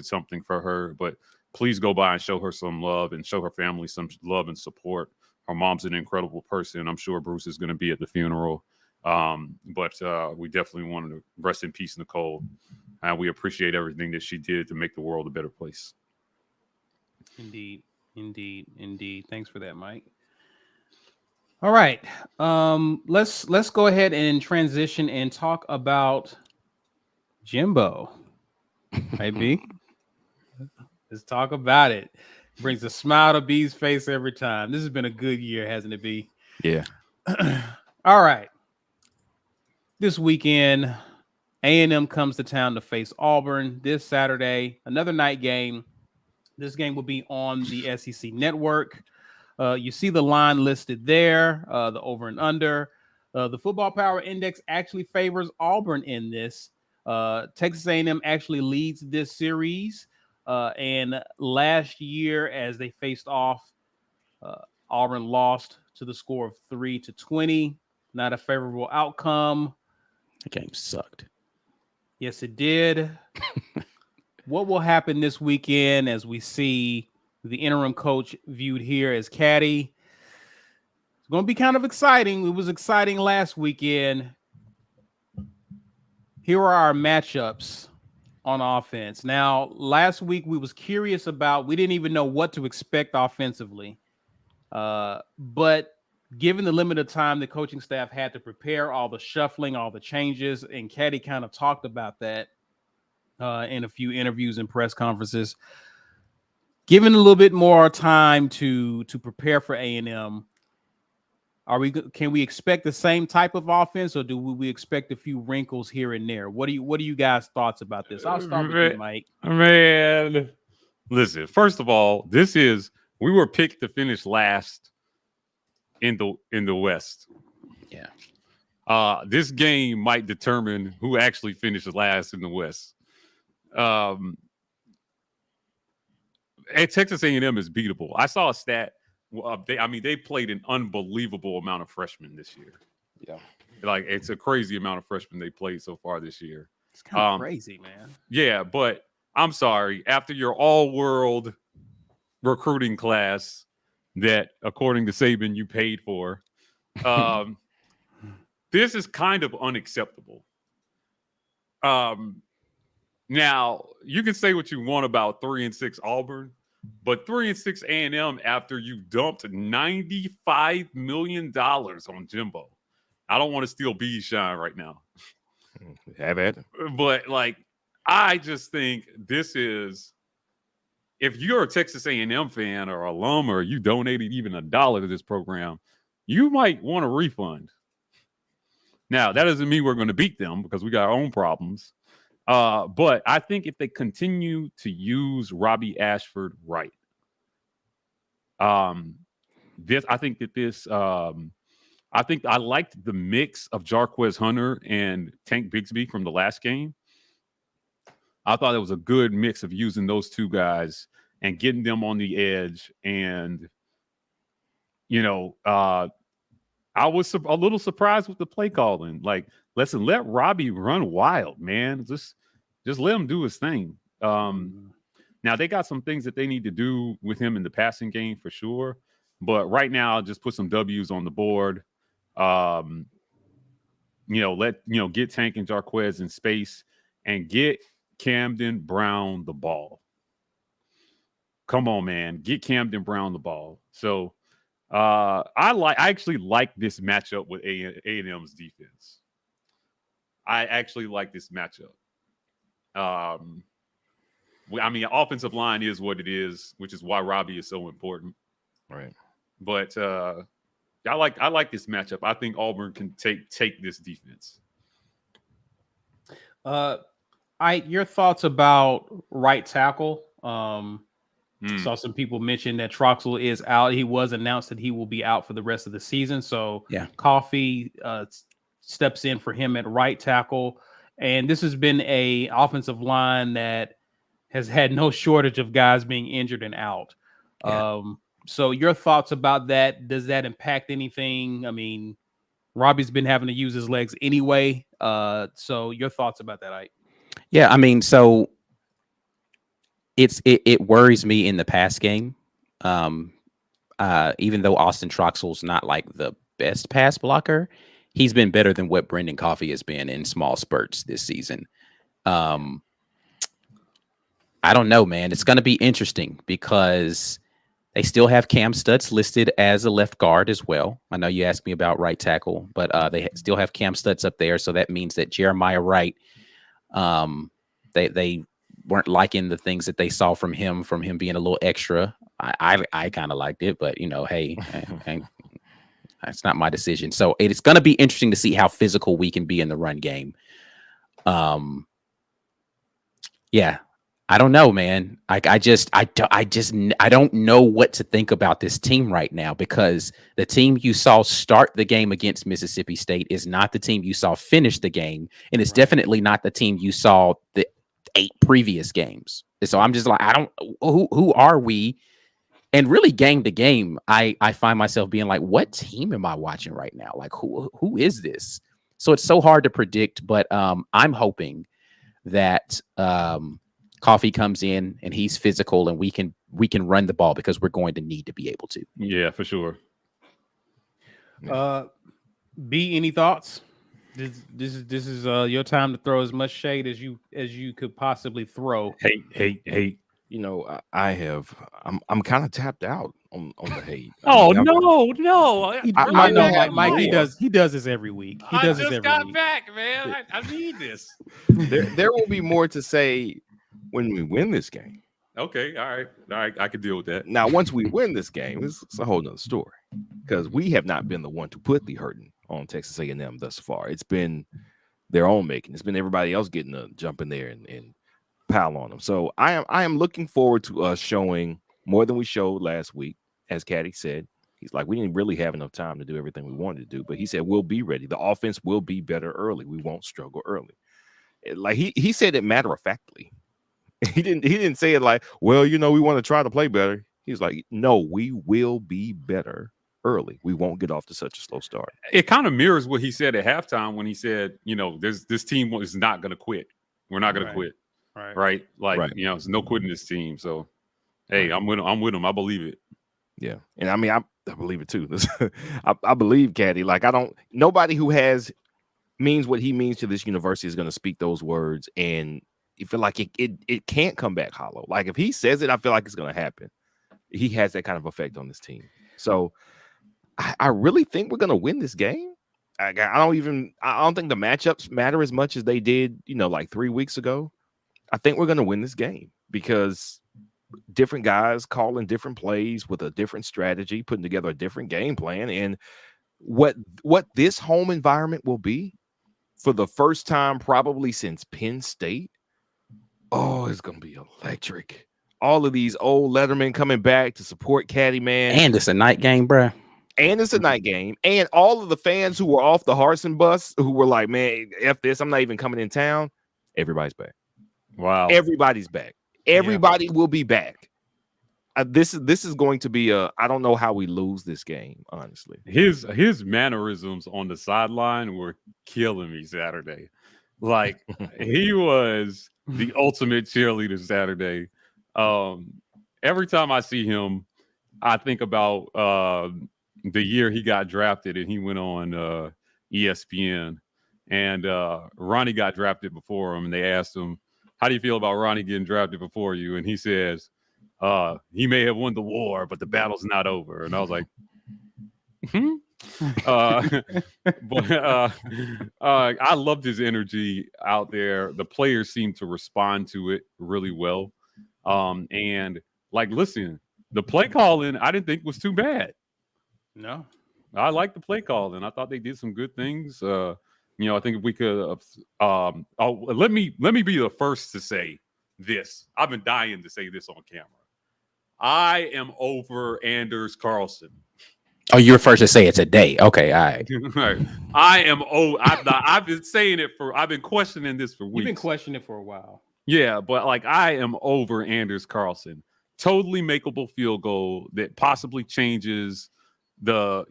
something for her, but please go by and show her some love and show her family some love and support. Her mom's an incredible person. I'm sure Bruce is going to be at the funeral. But we definitely wanted to rest in peace, Nicole. And we appreciate everything that she did to make the world a better place. Indeed. Thanks for that, Mike. All right. Let's go ahead and transition and talk about Jimbo. Hey, B. Let's talk about it. Brings a smile to B's face every time. This has been a good year, hasn't it, B? Yeah. All right. This weekend, A&M comes to town to face Auburn this Saturday. Another night game. This game will be on the SEC network. You see the line listed there, the over and under. The Football Power Index actually favors Auburn in this. Texas A&M actually leads this series. And last year, as they faced off, Auburn lost to the score of 3-20. Not a favorable outcome. The game sucked. Yes, it did. What will happen this weekend as we see the interim coach viewed here as caddy? It's going to be kind of exciting. It was exciting last weekend. Here are our matchups on offense. Now, last week we was curious about, we didn't even know what to expect offensively. But given the limited time the coaching staff had to prepare, all the shuffling, all the changes, and Caddy kind of talked about that in a few interviews and press conferences. Given a little bit more time to prepare for A&M, can we expect the same type of offense, or do we expect a few wrinkles here and there? What are you guys' thoughts about this? I'll start with you, Mike. Man, listen. First of all, we were picked to finish last in the West. Yeah. This game might determine who actually finishes last in the West. And Texas A&M is beatable. I saw a stat. They played an unbelievable amount of freshmen this year. Yeah. Like, it's a crazy amount of freshmen they played so far this year. It's kind of crazy, man. Yeah, but I'm sorry. After your all-world recruiting class that, according to Saban, you paid for, this is kind of unacceptable. Now, you can say what you want about 3-6 Auburn, but 3-6 A&M after you dumped $95 million on Jimbo. I don't want to steal B's shine right now. Have at it. But, like, I just think this is, if you're a Texas A&M fan or alum, or you donated even $1 to this program, you might want a refund. Now, that doesn't mean we're going to beat them, because we got our own problems. But I think if they continue to use Robbie Ashford right, I liked the mix of Jarquez Hunter and Tank Bigsby from the last game. I thought it was a good mix of using those two guys and getting them on the edge. And, I was a little surprised with the play calling. Like, listen, let Robbie run wild, man. Just let him do his thing. Now, they got some things that they need to do with him in the passing game for sure. But right now, I'll just put some W's on the board. Get Tank and Jarquez in space and get Camden Brown the ball. Come on, man. Get Camden Brown the ball. So I actually like this matchup with A&M's defense. I actually like this matchup. Offensive line is what it is, which is why Robbie is so important. Right. But I like this matchup. I think Auburn can take this defense. Your thoughts about right tackle? Saw some people mention that Troxel is out. He was announced that he will be out for the rest of the season. So yeah, Coffee steps in for him at right tackle. And this has been a offensive line that has had no shortage of guys being injured and out. Yeah. So your thoughts about that? Does that impact anything? I mean, Robbie's been having to use his legs anyway. So your thoughts about that, Ike? Yeah, I mean, so it worries me in the pass game. Even though Austin Troxel's not like the best pass blocker, he's been better than what Brendan Coffee has been in small spurts this season. I don't know, man. It's going to be interesting because they still have Cam Stutz listed as a left guard as well. I know you asked me about right tackle, but they still have Cam Stutz up there. So that means that Jeremiah Wright, they weren't liking the things that they saw from him being a little extra. I kind of liked it, but hey, that's not my decision. So it's going to be interesting to see how physical we can be in the run game. Yeah, I don't know, man. I don't know what to think about this team right now, because the team you saw start the game against Mississippi State is not the team you saw finish the game, and it's definitely not the team you saw the 8 previous games. So I'm just like, who are we And really, game to game, I find myself being like, what team am I watching right now? Like, who is this? So it's so hard to predict, but I'm hoping that Coffee comes in and he's physical and we can run the ball because we're going to need to be able to. Yeah, for sure. B, any thoughts? This is your time to throw as much shade as you could possibly throw. Hate. You know, I'm kind of tapped out on the hate. Oh, I mean, no. I know, Mike. He does this every week. He does this every got week. back, man. I need this. there will be more to say when we win this game. Okay, all right. I can deal with that. Now, once we win this game, it's a whole nother story because we have not been the one to put the hurting on Texas A&M thus far. It's been their own making. It's been everybody else getting to jump in there and pile on them. So I am looking forward to us showing more than we showed last week. As Caddy said, he's like, we didn't really have enough time to do everything we wanted to do, but he said we'll be ready. The offense will be better early. We won't struggle early. Like he said it matter of factly. He didn't say it like, well, you know, we want to try to play better. He's like, no, we will be better early. We won't get off to such a slow start. It kind of mirrors what he said at halftime when he said, you know, this team is not going to quit. We're not going to quit. Right. Like, you know, there's no quitting this team. So, hey, I'm with him. I believe it. Yeah. And I mean, I believe it too. I believe Caddy. Like, nobody who means what he means to this university is going to speak those words. And you feel like it can't come back hollow. Like, if he says it, I feel like it's going to happen. He has that kind of effect on this team. So I really think we're going to win this game. I don't think the matchups matter as much as they did, you know, like 3 weeks ago. I think we're going to win this game because different guys calling different plays with a different strategy, putting together a different game plan. And what this home environment will be for the first time probably since Penn State. Oh, it's going to be electric. All of these old lettermen coming back to support Caddy, man. And it's a night game, bruh. And it's a night game. And all of the fans who were off the Harson bus who were like, man, F this, I'm not even coming in town. Everybody's back. Wow. Everybody's back. Everybody will be back. This is going to be I don't know how we lose this game, honestly. His mannerisms on the sideline were killing me Saturday. Like, he was the ultimate cheerleader Saturday. Every time I see him, I think about the year he got drafted and he went on ESPN, and Ronnie got drafted before him, and they asked him, how do you feel about Ronnie getting drafted before you? And he says, he may have won the war, but the battle's not over. And I was like, but I loved his energy out there. The players seemed to respond to it really well. And like, listen, the play calling I didn't think was too bad. No, I like the play calling. I thought they did some good things. You know, I think if we could, let me be the first to say this. I've been dying to say this on camera. I am over Anders Carlson. Oh, you're first to say it today. Okay, all right. Right. I am over. I've been saying it I've been questioning this for weeks. You've been questioning it for a while. Yeah, but like, I am over Anders Carlson. Totally makeable field goal that possibly changes the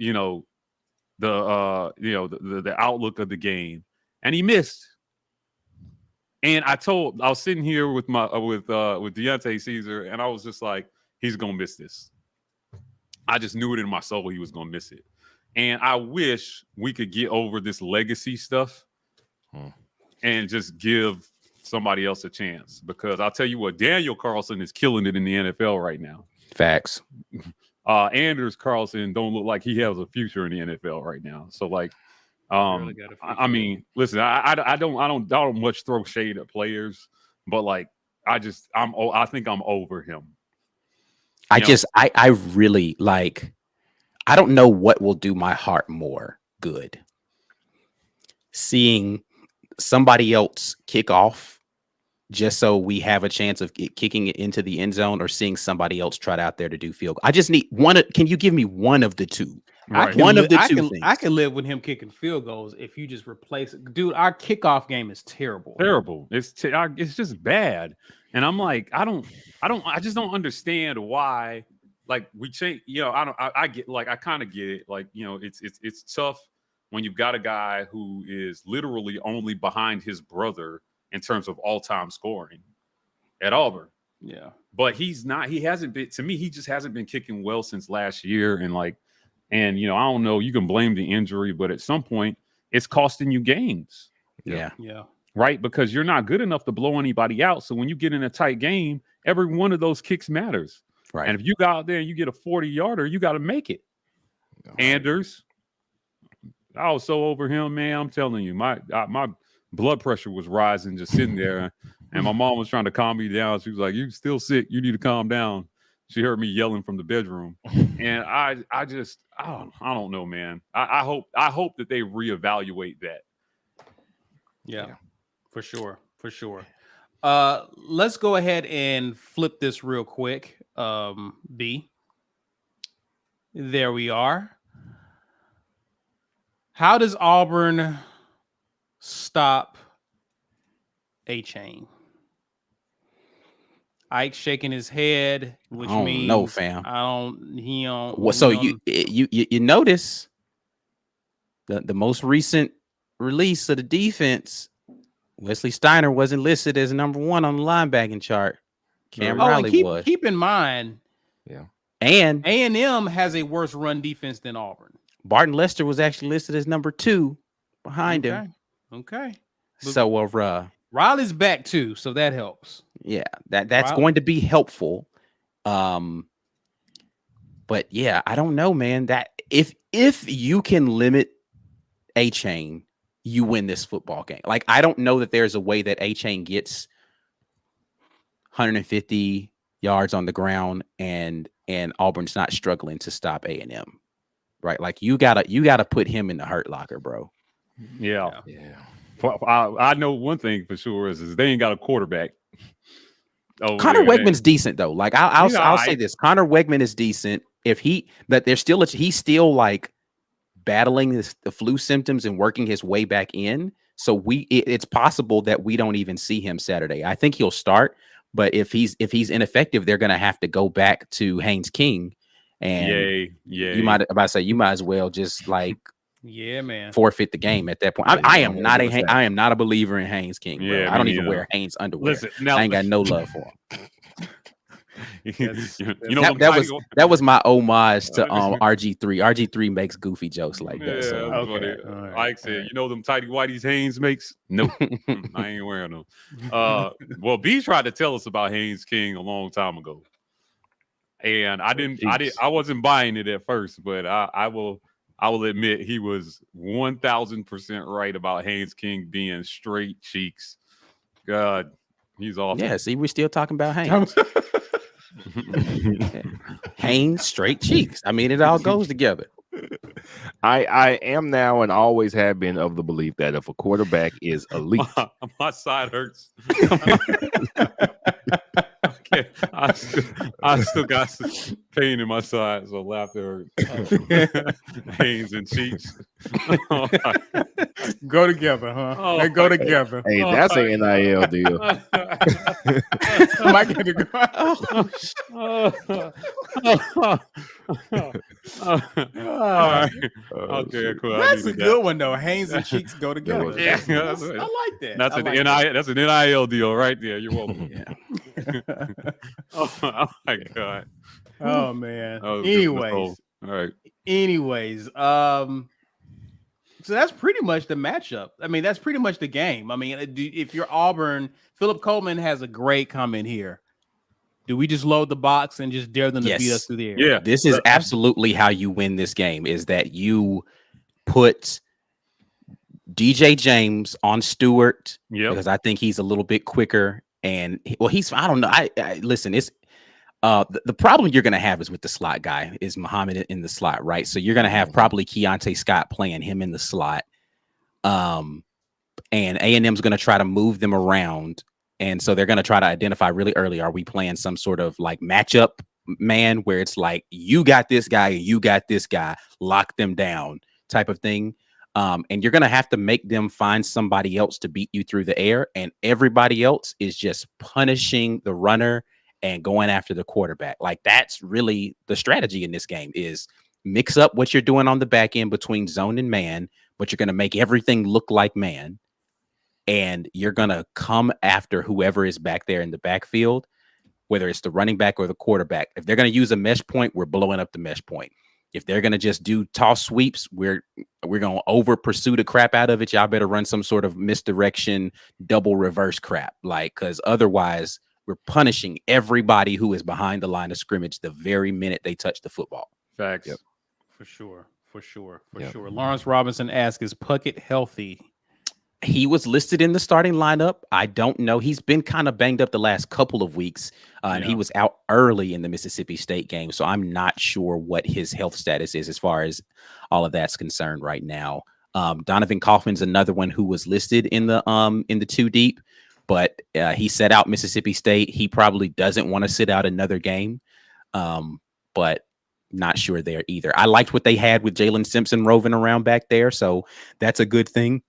outlook of the game, and he missed. And I was sitting here with Deontay Caesar, and I was just like, he's gonna miss this. I just knew it in my soul he was gonna miss it. And I wish we could get over this legacy stuff and just give somebody else a chance, because I'll tell you what, Daniel Carlson is killing it in the NFL right now. Facts. Anders Carlson don't look like he has a future in the NFL right now. So like, Really I mean, listen, I don't much throw shade at players, but like, I think I'm over him. I really like, I don't know what will do my heart more good. Seeing somebody else kick off just so we have a chance of kicking it into the end zone, or seeing somebody else trot out there to do field goal. I just need one. Can you give me one of the two? Right. One of the two things. I can live with him kicking field goals if you just replace it. Dude, our kickoff game is terrible. Terrible. It's just bad. And I'm like, I just don't understand why like we change. You know, I get like I kind of get it. Like you know, it's tough when you've got a guy who is literally only behind his brother in terms of all-time scoring at Auburn. Yeah. But he hasn't been, to me, he just hasn't been kicking well since last year. And you know, I don't know, you can blame the injury, but at some point it's costing you games. Yeah. Right? Because you're not good enough to blow anybody out. So when you get in a tight game, every one of those kicks matters. Right. And if you go out there and you get a 40-yarder, you got to make it. Anders, I was so over him, man. I'm telling you, my blood pressure was rising just sitting there. And my mom was trying to calm me down. She was like, "You still sick. You need to calm down." She heard me yelling from the bedroom. And I don't know, man. I hope that they reevaluate that. Yeah, for sure. Let's go ahead and flip this real quick. B. There we are. How does Auburn stop A-Chain? Ike's shaking his head, which means no, fam. He don't. Well, so you notice the most recent release of the defense, Wesley Steiner wasn't listed as number 1 on the linebacking chart. Cam Riley was. Keep in mind, and A&M has a worse run defense than Auburn. Barton Lester was actually listed as number 2 behind him. Okay. So Riley's back too, so that helps. Yeah, that's going to be helpful. But yeah, I don't know, man. That if you can limit A-Chain, you win this football game. Like, I don't know that there's a way that A-Chain gets 150 yards on the ground and Auburn's not struggling to stop A&M. Right? Like, you gotta put him in the hurt locker, bro. Yeah. I know one thing for sure is they ain't got a quarterback. Connor Wegman's decent though. Like I'll say this: Connor Wegman is decent. He's still like battling the flu symptoms and working his way back in. So it's possible that we don't even see him Saturday. I think he'll start, but if he's ineffective, they're gonna have to go back to Haynes King. And you might as well just like forfeit the game at that point. I am not a believer in Haynes King. Bro. I don't even wear Haynes underwear. Listen, now, I ain't got no love for him. That was my homage to RG3. RG3 makes goofy jokes like that. So Ike said, "You know them tighty whities Haynes makes? No, I ain't wearing them." Well, B tried to tell us about Haynes King a long time ago, and I wasn't buying it at first, but I will admit he was 1,000% right about Haynes King being straight cheeks. God, he's awful. Yeah, see, we're still talking about Haynes. Haynes, straight cheeks. I mean, it all goes together. I am now and always have been of the belief that if a quarterback is elite, my side hurts. I still got some pain in my side, so laughter hurts. Haynes and cheeks. Go together, huh? They go together. Hey, that's an NIL deal. Mike had to go. All right. Okay, cool. That's a good one, though. Haynes and cheeks go together. Yeah, I like that. That's an NIL deal right there. You're welcome. Yeah. Oh my God. Oh man. All right. Anyways, so that's pretty much the matchup. I mean, that's pretty much the game. I mean, if you're Auburn, Philip Coleman has a great comment here. Do we just load the box and just dare them to beat us through the air? Yeah. This is absolutely how you win this game, is that you put DJ James on Stewart, because I think he's a little bit quicker. And I don't know. I listen, it's the problem you're going to have is with the slot guy is Muhammad in the slot, right? So you're going to have probably Keontae Scott playing him in the slot. And A&M's going to try to move them around. And so they're going to try to identify really early, are we playing some sort of like matchup man where it's like, you got this guy, you got this guy, lock them down type of thing. And you're going to have to make them find somebody else to beat you through the air. And everybody else is just punishing the runner and going after the quarterback. Like, that's really the strategy in this game, is mix up what you're doing on the back end between zone and man, but you're going to make everything look like man. And you're going to come after whoever is back there in the backfield, whether it's the running back or the quarterback. If they're going to use a mesh point, we're blowing up the mesh point. If they're going to just do toss sweeps, we're going to over pursue the crap out of it. Y'all better run some sort of misdirection, double reverse crap. Like, because otherwise we're punishing everybody who is behind the line of scrimmage the very minute they touch the football. Facts. Yep. For sure. Yep. Lawrence Robinson asks, is Puckett healthy? He was listed in the starting lineup. I don't know. He's been kind of banged up the last couple of weeks, and he was out early in the Mississippi State game. So I'm not sure what his health status is as far as all of that's concerned right now. Donovan Kaufman's another one who was listed in the two deep, but he set out Mississippi State. He probably doesn't want to sit out another game, but not sure there either. I liked what they had with Jalen Simpson roving around back there, so that's a good thing.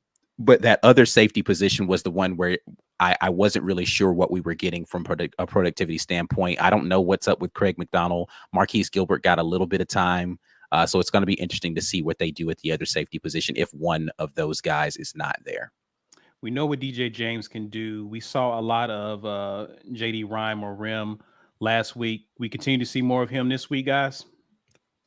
But that other safety position was the one where I wasn't really sure what we were getting from a productivity standpoint. I don't know what's up with Craig McDonald. Marquise Gilbert got a little bit of time. So it's going to be interesting to see what they do at the other safety position if one of those guys is not there. We know what DJ James can do. We saw a lot of JD Rhyme or Rim last week. We continue to see more of him this week, guys.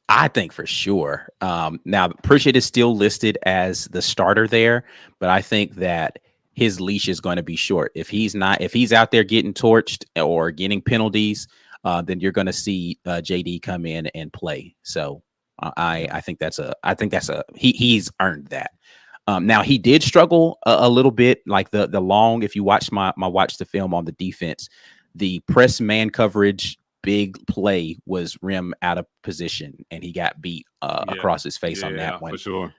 I think for sure. Now, Pritchett is still listed as the starter there, but I think that his leash is going to be short. If he's out there getting torched or getting penalties, then you're going to see JD come in and play. So I think he's earned that. Now, he did struggle a little bit, like the long. If you watch watch the film on the defense, the press man coverage big play was Rim out of position, and he got beat across his face on that one. For sure.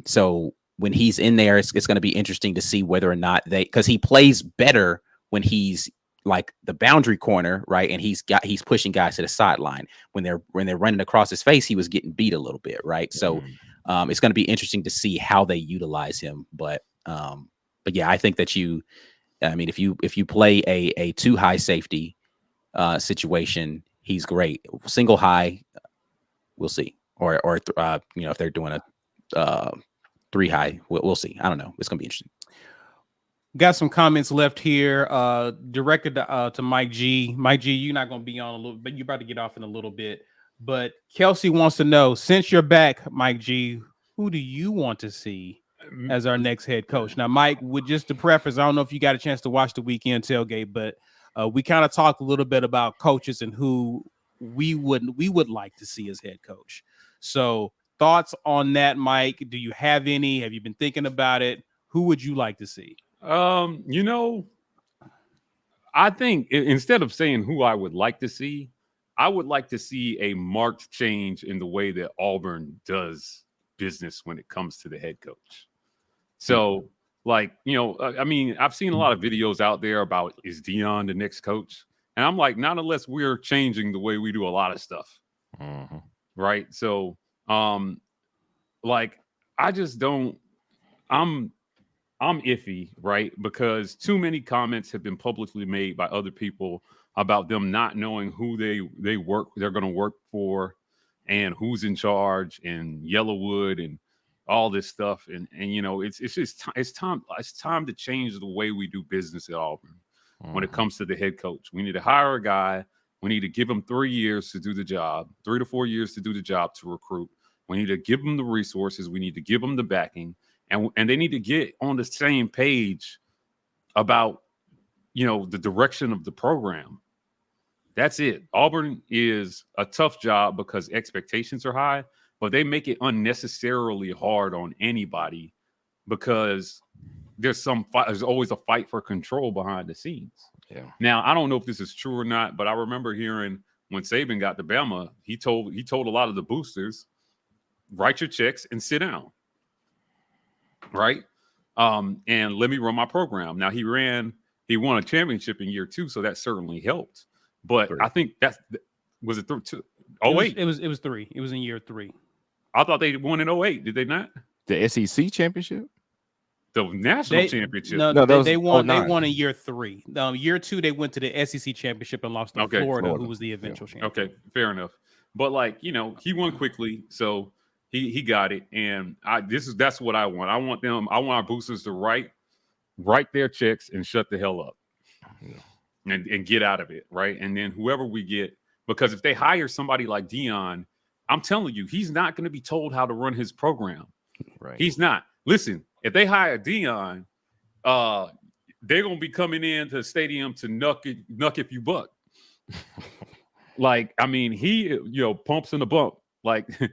So when he's in there, it's going to be interesting to see whether or not because he plays better when he's like the boundary corner, right? And he's pushing guys to the sideline. When they're running across his face, he was getting beat a little bit, right? So it's going to be interesting to see how they utilize him. But yeah, I think that if you play a too high safety situation, he's great. Single high, we'll see. Or if they're doing a 3 high, we'll see. I don't know. It's gonna be interesting. Got some comments left here, directed to Mike G. Mike G, you're not gonna be on a little, but you're about to get off in a little bit. But Kelsey wants to know, since you're back, Mike G, who do you want to see as our next head coach? Now, Mike, with just to preface, I don't know if you got a chance to watch the weekend tailgate, but we kind of talked a little bit about coaches and who we would like to see as head coach. So thoughts on that, Mike? Do you have any? Have you been thinking about it? Who would you like to see? I think instead of saying who I would like to see, I would like to see a marked change in the way that Auburn does business when it comes to the head coach. So I've seen a lot of videos out there about, is Dion the next coach? And I'm like, not unless we're changing the way we do a lot of stuff. Mm-hmm. Right. So, I just don't, I'm iffy, right? Because too many comments have been publicly made by other people about them not knowing who they're going to work for and who's in charge and Yellowwood and all this stuff. And it's time to change the way we do business at Auburn when it comes to the head coach. We need to hire a guy. We need to give him 3 years to do the job, 3 to 4 years to do the job, to recruit. We need to give them the resources. We need to give them the backing, and they need to get on the same page about, the direction of the program. That's it. Auburn is a tough job because expectations are high, but they make it unnecessarily hard on anybody because there's always a fight for control behind the scenes. Yeah. Now, I don't know if this is true or not, but I remember hearing when Saban got to Bama, he told a lot of the boosters, write your checks and sit down. Right. And let me run my program. Now he won a championship in year 2, so that certainly helped. But I think was it through 2? Oh, wait. It was 3. It was in year 3. I thought they won in 08. Did they not? The SEC championship? The national championship. They won. They won in year 3. Year 2, they went to the SEC championship and lost to Florida, who was the eventual champion. Okay, fair enough. But like, you know, he won quickly, so he got it. And that's what I want. I want our boosters to write their checks and shut the hell up, and get out of it, right? And then whoever we get, because if they hire somebody like Deion, I'm telling you, he's not going to be told how to run his program. Right? He's not. Listen. If they hire Deion, they're gonna be coming into the stadium to nuck if you buck. Like, I mean, he pumps in the bump. Like, take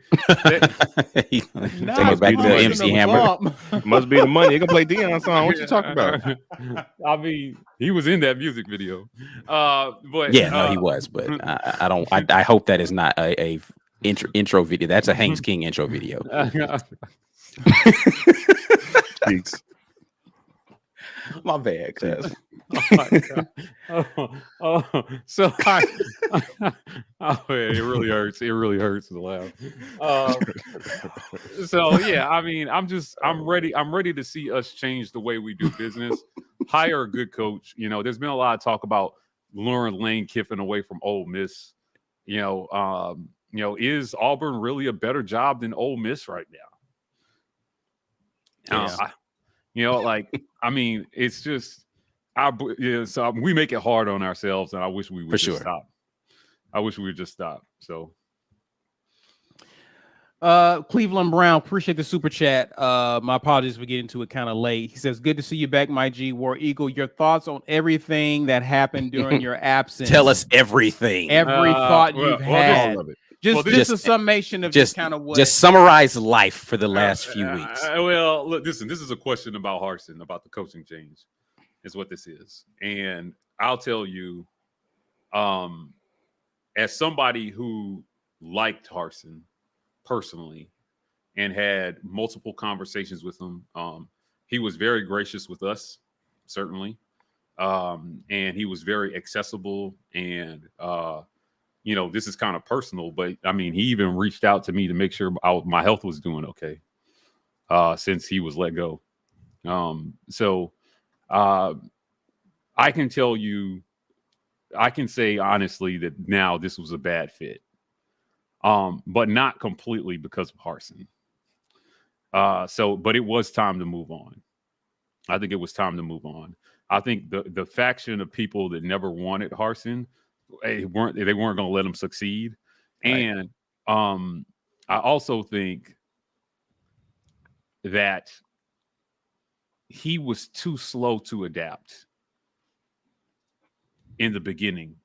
it back to MC Hammer. Must be the money. You can play Deion song. What you talking about? I mean, he was in that music video. But yeah, no, he was. But I hope that is not a intro video. That's a Hanks King intro video. My bad, cuz. So it really hurts. It really hurts to laugh. So yeah, I mean, I'm ready. I'm ready to see us change the way we do business. Hire a good coach. You know, there's been a lot of talk about luring Lane Kiffin away from Ole Miss. Is Auburn really a better job than Ole Miss right now? I mean, it's just, so we make it hard on ourselves, and I wish we would stop. I wish we would just stop. So, Cleveland Brown, appreciate the super chat. My apologies for getting to it kind of late. He says, "Good to see you back, my G War Eagle. Your thoughts on everything that happened during your absence? Tell us everything. Every thought you've had." Just a summation of just kind of what. Just summarize life for the last few weeks. Well, look, listen, this is a question about Harson, about the coaching change, is what this is. And I'll tell you, as somebody who liked Harson personally and had multiple conversations with him, he was very gracious with us, certainly. And he was very accessible, and this is kind of personal, but I mean, he even reached out to me to make sure my health was doing okay, since he was let go. So I can tell you, I can say honestly that now this was a bad fit, but not completely because of Harson. But it was time to move on. I think it was time to move on. I think the faction of people that never wanted Harson, they weren't going to let him succeed. Right. And I also think that he was too slow to adapt in the beginning,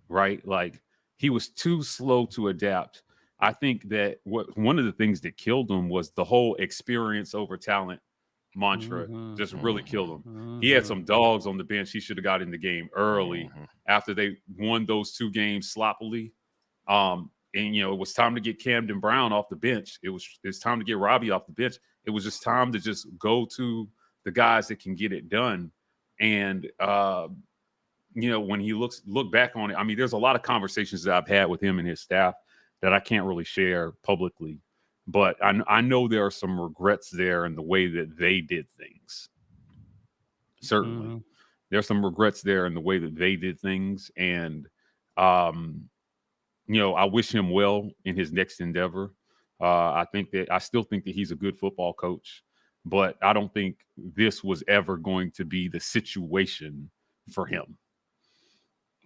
right? Like, he was too slow to adapt. I think that one of the things that killed him was the whole experience over talent mantra. Just really killed him. He had some dogs on the bench. He should have got in the game early after they won those 2 games sloppily. And it was time to get Camden Brown off the bench. It's time to get Robbie off the bench. It was just time to just go to the guys that can get it done. And when he look back on it, I mean, there's a lot of conversations that I've had with him and his staff that I can't really share publicly. But I know there are some regrets there in the way that they did things. Certainly. There's some regrets there in the way that they did things. And, I wish him well in his next endeavor. I still think that he's a good football coach. But I don't think this was ever going to be the situation for him.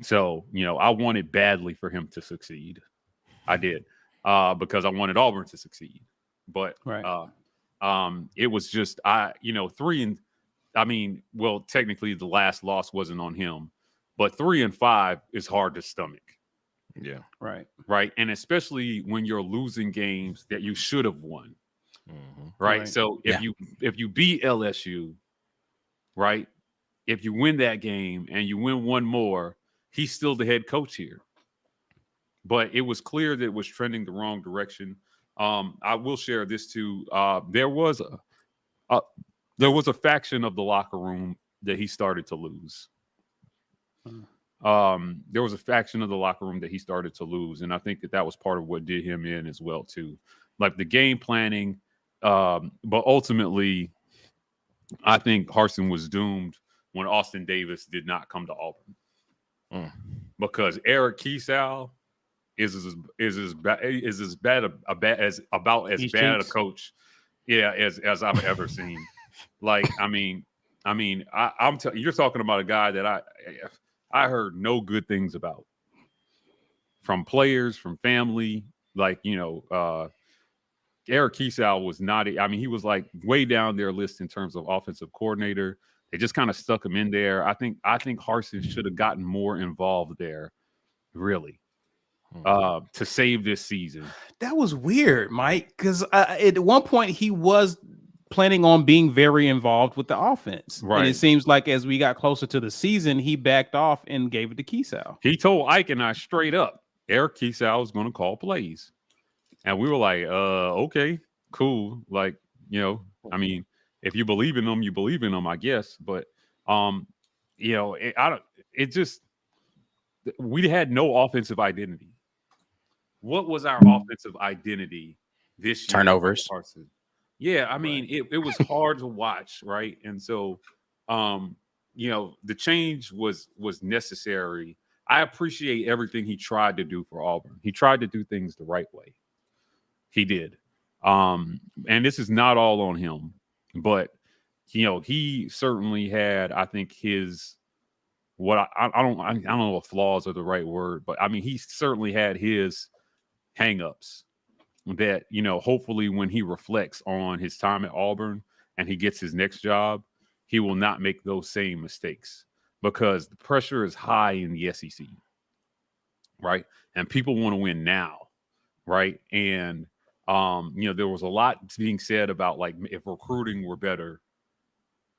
So, I wanted badly for him to succeed. I did. Because I wanted Auburn to succeed, but it was just technically the last loss wasn't on him, but 3-5 is hard to stomach. Yeah, right, and especially when you're losing games that you should have won, right? So if you beat LSU, right, if you win that game and you win one more, he's still the head coach here. But it was clear that it was trending the wrong direction. I will share this too. There was a faction of the locker room that he started to lose. There was a faction of the locker room that he started to lose, and I think that was part of what did him in as well too. Like the game planning, but ultimately, I think Harson was doomed when Austin Davis did not come to Auburn, because Eric Kiesau is as bad as bad a coach, as I've ever seen. Like, I'm you're talking about a guy that I heard no good things about from players, from family. Like, Eric Kiesau was not. He was like way down their list in terms of offensive coordinator. They just kind of stuck him in there. I think Harson should have gotten more involved there, really, to save this season. That was weird, Mike, because at one point he was planning on being very involved with the offense. Right. And it seems like as we got closer to the season, he backed off and gave it to Kiesau. He told Ike and I straight up, Eric Kiesau is going to call plays. And we were like, okay, cool. Like, if you believe in them, you believe in them, I guess. But, we had no offensive identity. What was our offensive identity this year? Turnovers. Yeah, it was hard to watch, right? And so, the change was necessary. I appreciate everything he tried to do for Auburn. He tried to do things the right way. He did. And this is not all on him, but he certainly had, I think, his I don't know if flaws are the right word, but he certainly had his hangups that, hopefully when he reflects on his time at Auburn and he gets his next job, he will not make those same mistakes, because the pressure is high in the SEC, right? And people want to win now, right? And there was a lot being said about, like, if recruiting were better,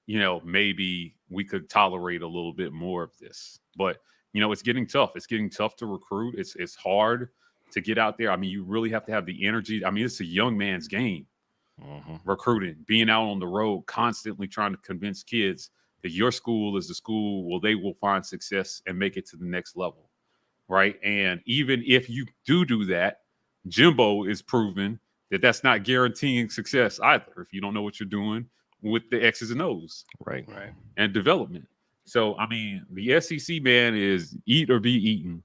maybe we could tolerate a little bit more of this. But, it's getting tough. It's getting tough to recruit. It's hard to get out there. You really have to have the energy. It's a young man's game, recruiting, being out on the road, constantly trying to convince kids that your school is the school where they will find success and make it to the next level, right? And even if you do that, Jimbo is proven that that's not guaranteeing success either, if you don't know what you're doing with the X's and O's, right, and development. So, the SEC, man, is eat or be eaten.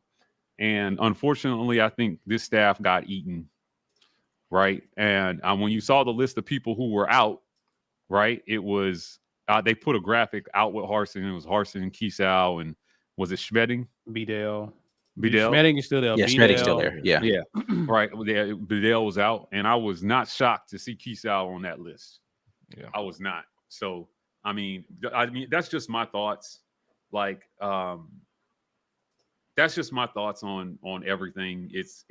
And unfortunately, I think this staff got eaten, right? And when you saw the list of people who were out, right, it was they put a graphic out with Harson. It was Harson, Kiesau, and was it Schmedding? Bedell. Schmedding is still there. Yeah, Schmedding's still there. Yeah. Right. Bedell was out, and I was not shocked to see Kiesau on that list. Yeah, I was not. So, that's just my thoughts. Like, that's just my thoughts on everything. It's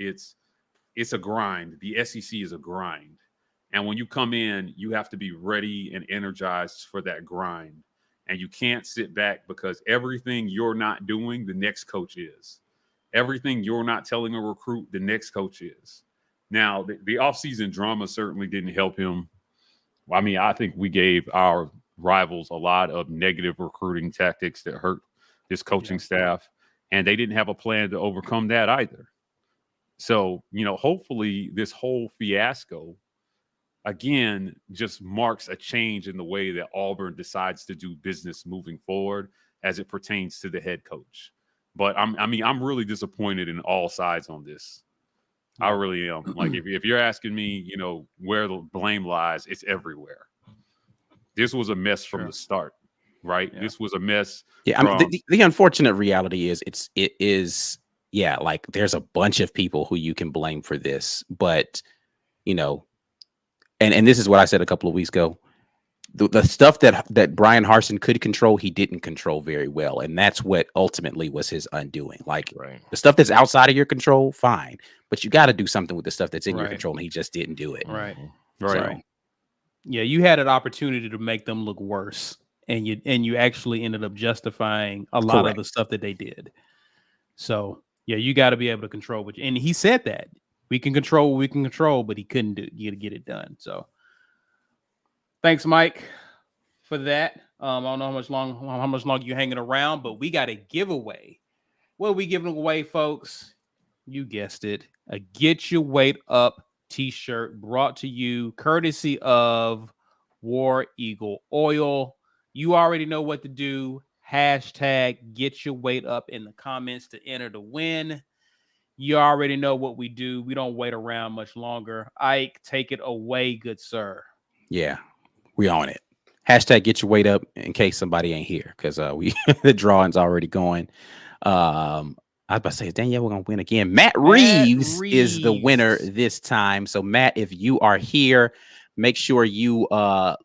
a grind. The SEC is a grind. And when you come in, you have to be ready and energized for that grind. And you can't sit back, because everything you're not doing, the next coach is. Everything you're not telling a recruit, the next coach is. Now, the offseason drama certainly didn't help him. I think we gave our rivals a lot of negative recruiting tactics that hurt this coaching staff, and they didn't have a plan to overcome that either. So, hopefully this whole fiasco, again, just marks a change in the way that Auburn decides to do business moving forward as it pertains to the head coach. But I'm really disappointed in all sides on this. I really am. Like, if you're asking me, where the blame lies, it's everywhere. This was a mess from the start, right? Yeah. This was a mess. Yeah, the unfortunate reality is it is like there's a bunch of people who you can blame for this, but and this is what I said a couple of weeks ago. The stuff that Brian Harson could control, he didn't control very well. And that's what ultimately was his undoing. Like, the stuff that's outside of your control, fine. But you got to do something with the stuff that's in your control. And he just didn't do it. Right. So, yeah, you had an opportunity to make them look worse. And you actually ended up justifying a lot of the stuff that they did. So, yeah, you got to be able to control what and he said that. We can control what we can control, but he couldn't get it done. So, thanks, Mike, for that. I don't know how much longer you're hanging around, but we got a giveaway. What are we giving away, folks? You guessed it. A Get Your Weight Up t-shirt brought to you courtesy of War Eagle Oil. You already know what to do. Hashtag get your weight up in the comments to enter the win. You already know what we do. We don't wait around much longer. Ike, take it away, good sir. Yeah, we on it. Hashtag get your weight up in case somebody ain't here, because we the drawing's already going. I was about to say, Danielle, we're gonna win again. Matt Reeves is the winner this time. So Matt, if you are here, make sure you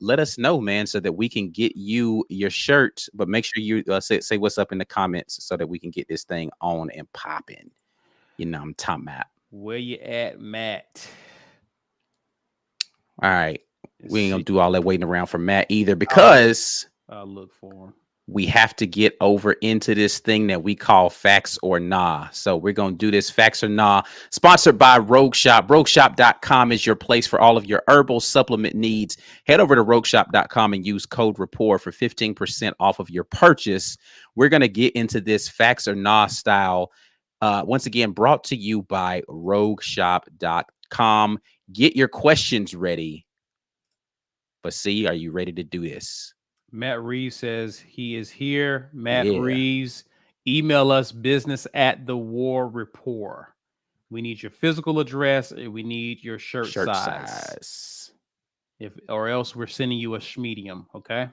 let us know, man, so that we can get you your shirt. But make sure you say what's up in the comments so that we can get this thing on and popping. You know, I'm talking about. Where you at, Matt? All right. We ain't gonna do all that waiting around for Matt either, because I'll look for him. We have to get over into this thing that we call Facts or Nah. So we're gonna do this Facts or Nah, sponsored by Rogue Shop. RogueShop.com is your place for all of your herbal supplement needs. Head over to RogueShop.com and use code Rapport for 15% off of your purchase. We're gonna get into this Facts or Nah style. Once again, brought to you by RogueShop.com. Get your questions ready. But see, are you ready to do this? Matt Reeves says he is here. Matt Reeves, email us business@the War Rapport. We need your physical address. And we need your shirt size. Or else we're sending you a medium. Okay.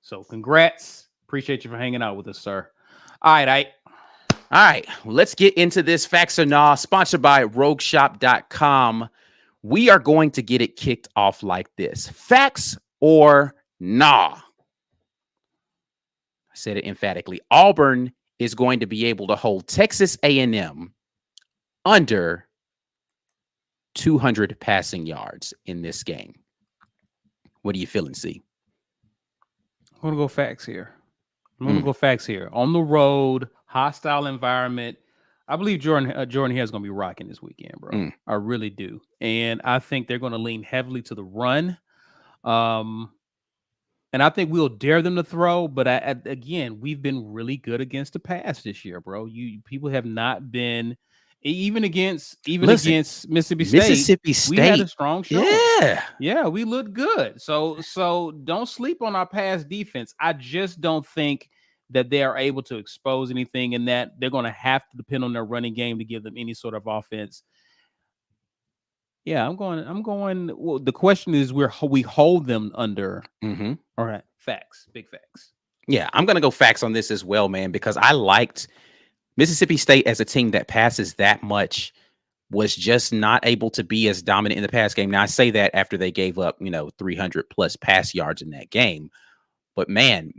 So congrats. Appreciate you for hanging out with us, sir. All right. Let's get into this Facts or Nah, sponsored by RogueShop.com. We are going to get it kicked off like this. Facts or Nah? I said it emphatically. Auburn is going to be able to hold Texas A&M under 200 passing yards in this game. What are you feeling, C? I'm going to go facts here. On the road, hostile environment. I believe Jordan here is going to be rocking this weekend, bro. I really do. And I think they're going to lean heavily to the run. And I think we'll dare them to throw. But again, we've been really good against the pass this year, bro. People have not been, even against Mississippi State. We had a strong show. Yeah, we looked good. So don't sleep on our pass defense. I just don't think that they are able to expose anything, and that they're going to have to depend on their running game to give them any sort of offense. Yeah, I'm going. Well, the question is, we hold them under. All right, facts, big facts. Yeah, I'm going to go facts on this as well, man, because I liked Mississippi State as a team that passes that much, was just not able to be as dominant in the pass game. Now, I say that after they gave up, 300 plus pass yards in that game, but man,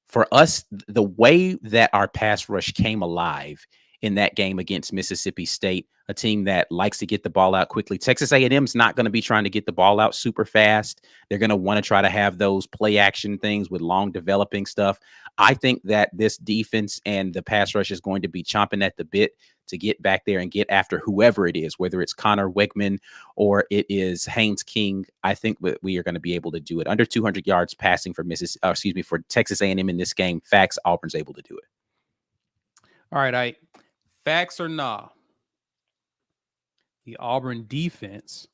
for us, the way that our pass rush came alive in that game against Mississippi State, a team that likes to get the ball out quickly. Texas A&M is not going to be trying to get the ball out super fast. They're going to want to try to have those play action things with long developing stuff. I think that this defense and the pass rush is going to be chomping at the bit to get back there and get after whoever it is, whether it's Connor Wegman or it is Haynes King. I think that we are going to be able to do it under 200 yards passing for for Texas A&M in this game. Facts, Auburn's able to do it. All right, facts or nah? The Auburn defense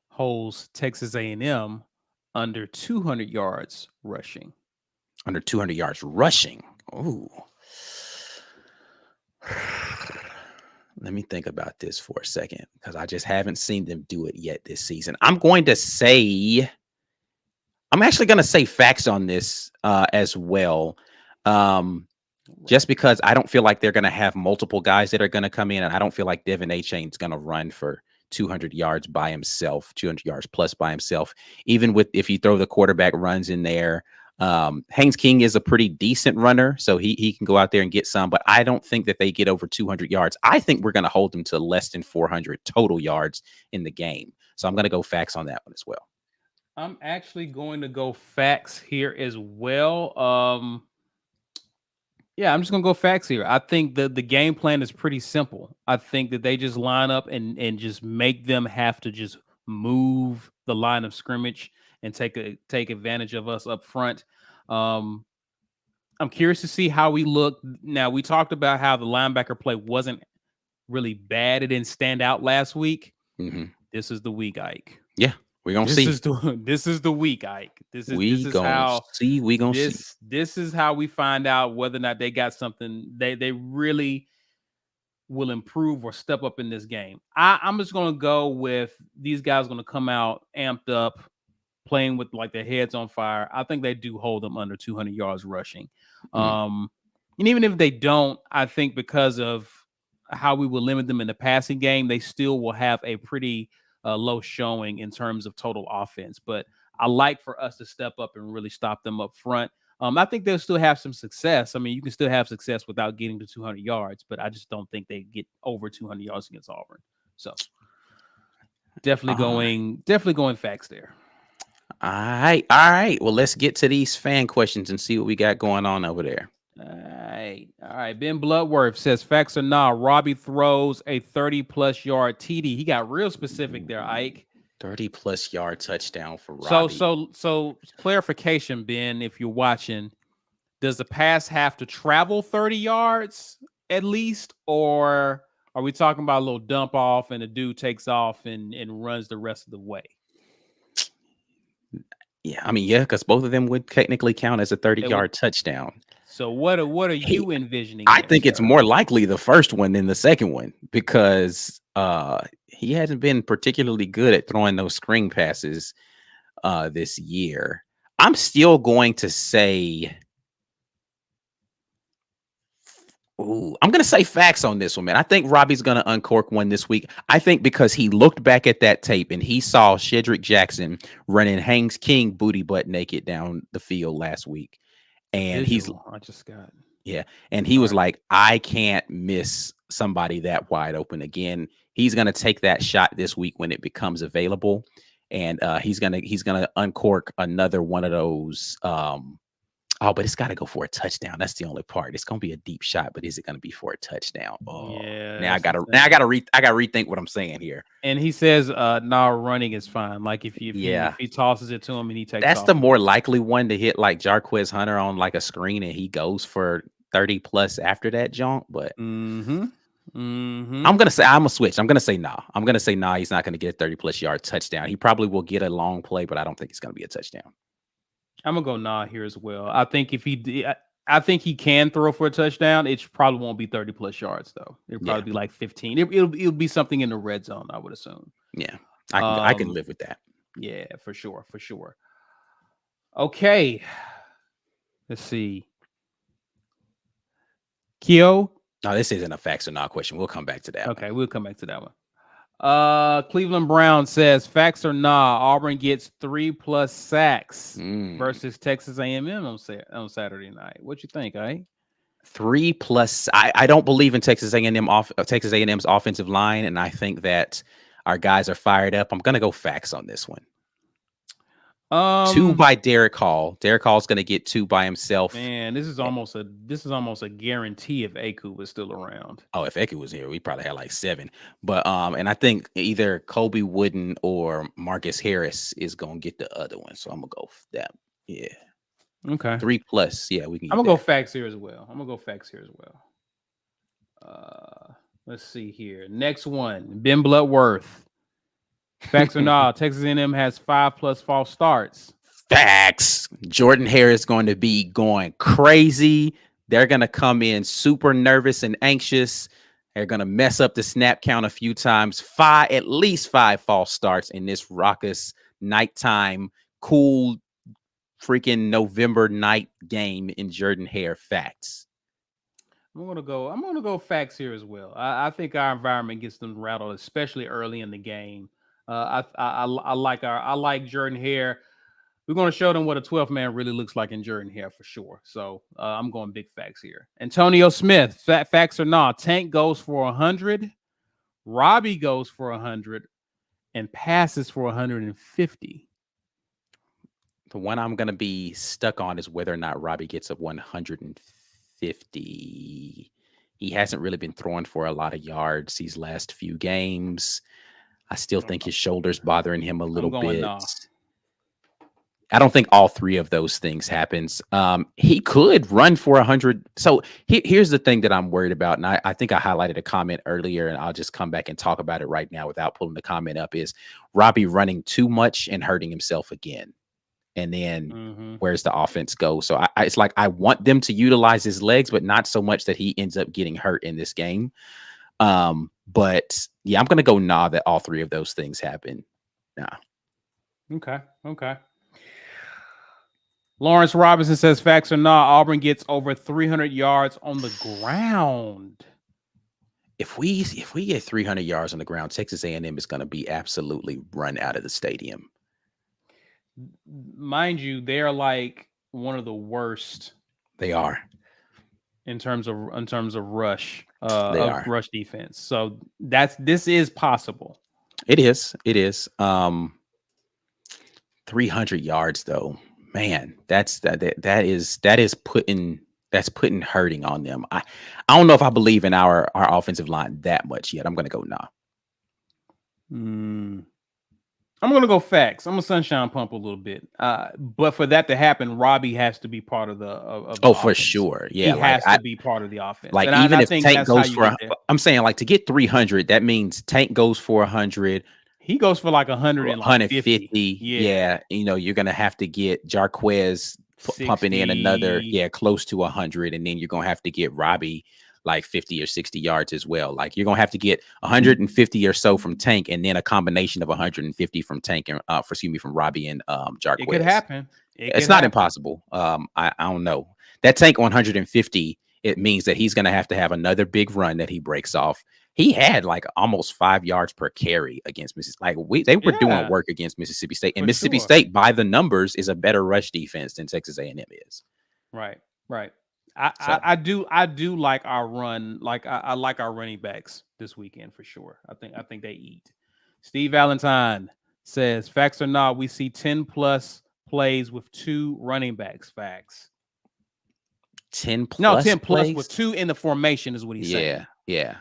holds Texas A&M under 200 yards rushing. Under 200 yards rushing. Ooh. Let me think about this for a second, because I just haven't seen them do it yet this season. I'm actually going to say facts on this as well. Just because I don't feel like they're going to have multiple guys that are going to come in, and I don't feel like Devin Achane's going to run for 200 yards by himself, 200 yards plus by himself. Even if you throw the quarterback runs in there, Haynes King is a pretty decent runner, so he can go out there and get some, but I don't think that they get over 200 yards. I think we're going to hold them to less than 400 total yards in the game. So I'm going to go facts on that one as well. I'm actually going to go facts here as well. Yeah, I'm just going to go facts here. I think the game plan is pretty simple. I think that they just line up and just make them have to just move the line of scrimmage and take advantage of us up front. I'm curious to see how we look. Now, we talked about how the linebacker play wasn't really bad. It didn't stand out last week. Mm-hmm. This is the week, Ike. Yeah, We're gonna see. This is the week, Ike. This is We gonna see. We gonna see. This is how we find out whether or not they got something they really will improve or step up in this game. I'm just gonna go with these guys gonna come out amped up, playing with like their heads on fire. I think they do hold them under 200 yards rushing. And even if they don't, I think because of how we will limit them in the passing game, they still will have a pretty low showing in terms of total offense. But I like for us to step up and really stop them up front. I think they'll still have some success. I mean, you can still have success without getting to 200 yards, but I just don't think they get over 200 yards against Auburn. So definitely going facts there. All right. Well, let's get to these fan questions and see what we got going on over there. All right. Ben Bloodworth says, facts or nah, Robbie throws a 30-plus yard TD. He got real specific there, Ike. 30-plus yard touchdown for Robbie. So clarification, Ben, if you're watching, does the pass have to travel 30 yards at least, or are we talking about a little dump off and the dude takes off and runs the rest of the way? Yeah, I mean, because both of them would technically count as a 30-yard touchdown. So what are you envisioning? I think it's more likely the first one than the second one because he hasn't been particularly good at throwing those screen passes this year. I'm still going to say, I'm going to say facts on this one, man. I think Robbie's going to uncork one this week. I think because he looked back at that tape and he saw Shedrick Jackson running Haynes King booty butt naked down the field last week. And he was like, I can't miss somebody that wide open again. He's going to take that shot this week when it becomes available. And he's going to uncork another one of those. But it's got to go for a touchdown. That's the only part. It's going to be a deep shot, but is it going to be for a touchdown? Oh, yeah. Now I got to rethink what I'm saying here. And he says, running is fine. Like if he tosses it to him and he takes that's off. The more likely one to hit like Jarquez Hunter on like a screen and he goes for 30 plus after that junk. But I'm gonna switch. I'm gonna say nah. He's not gonna get a 30+ yard touchdown. He probably will get a long play, but I don't think it's gonna be a touchdown. I'm gonna go nah here as well. I think I think he can throw for a touchdown. It probably won't be 30+ yards though. It'll probably be like 15. It'll be something in the red zone, I would assume. Yeah, I can live with that. Yeah, for sure. Okay, let's see. Keo. No, this isn't a facts or not question. We'll come back to that. Okay, we'll come back to that one. Cleveland Brown says, facts or nah, Auburn gets 3+ sacks versus Texas A&M on Saturday night. What you think, eh? 3+. I don't believe in Texas A&M's offensive line, and I think that our guys are fired up. I'm gonna go facts on this one. 2 by Derek Hall. Derek Hall's going to get 2 by himself. Man, this is almost a guarantee if Aku was still around. Oh, if Aku was here, we probably had like 7. But and I think either Kobe Wooden or Marcus Harris is going to get the other one. So I'm going to go for that. Yeah. Okay. 3+. Yeah, we can. I'm going to go facts here as well. Let's see here. Next one, Ben Bloodworth. Facts or not, Texas A&M has 5+ false starts. Facts. Jordan Hare is going to be going crazy. They're going to come in super nervous and anxious. They're going to mess up the snap count a few times. At least 5 false starts in this raucous nighttime, cool freaking November night game in Jordan Hare. Facts. I'm gonna go facts here as well. I think our environment gets them rattled, especially early in the game. I like Jordan Hare. We're going to show them what a 12th man really looks like in Jordan Hare for sure. So I'm going big facts here. Antonio Smith, facts or not, Tank goes for 100, Robbie goes for 100, and passes for 150. The one I'm going to be stuck on is whether or not Robbie gets a 150. He hasn't really been throwing for a lot of yards these last few games. I still think his shoulder's bothering him a little bit. I don't think all three of those things happens. He could run for 100. So here's the thing that I'm worried about. And I think I highlighted a comment earlier, and I'll just come back and talk about it right now without pulling the comment up, is Robbie running too much and hurting himself again. And then where's the offense go? So it's like, I want them to utilize his legs, but not so much that he ends up getting hurt in this game. But yeah, I'm going to go that all three of those things happen. Okay. Lawrence Robinson says, facts or not, Auburn gets over 300 yards on the ground. If we get 300 yards on the ground, Texas A&M is going to be absolutely run out of the stadium. Mind you, they're like one of the worst. They are in terms of rush, rush defense. So this is possible. It is. 300 yards though. Man, that is putting hurting on them. I don't know if I believe in our offensive line that much yet. I'm going to go I'm going to go facts. I'm going to sunshine pump a little bit. But for that to happen, Robbie has to be part of the offense. For sure. Yeah. He has to be part of the offense. Like, and even I if think Tank goes for, I'm saying, like, to get 300, that means Tank goes for 100. He goes for like 100 and 150. Yeah. You know, you're going to have to get Jarquez pumping in another, close to 100. And then you're going to have to get Robbie like 50 or 60 yards as well. Like, you're going to have to get 150 or so from Tank, and then a combination of 150 from Tank and from Robbie and Jarquez. It could happen. It's not impossible. I don't know. That Tank 150, it means that he's going to have another big run that he breaks off. He had like almost 5 yards per carry against Mississippi. Like, they were doing work against Mississippi State, and Mississippi State, by the numbers, is a better rush defense than Texas A&M is. Right. I do like our run. Like, I like our running backs this weekend for sure. I think they eat. Steve Valentine says, facts or not, we see 10 plus plays with 2 running backs. Facts. 10 plus? No, 10 plus plays? with 2 in the formation is what he's saying. Yeah.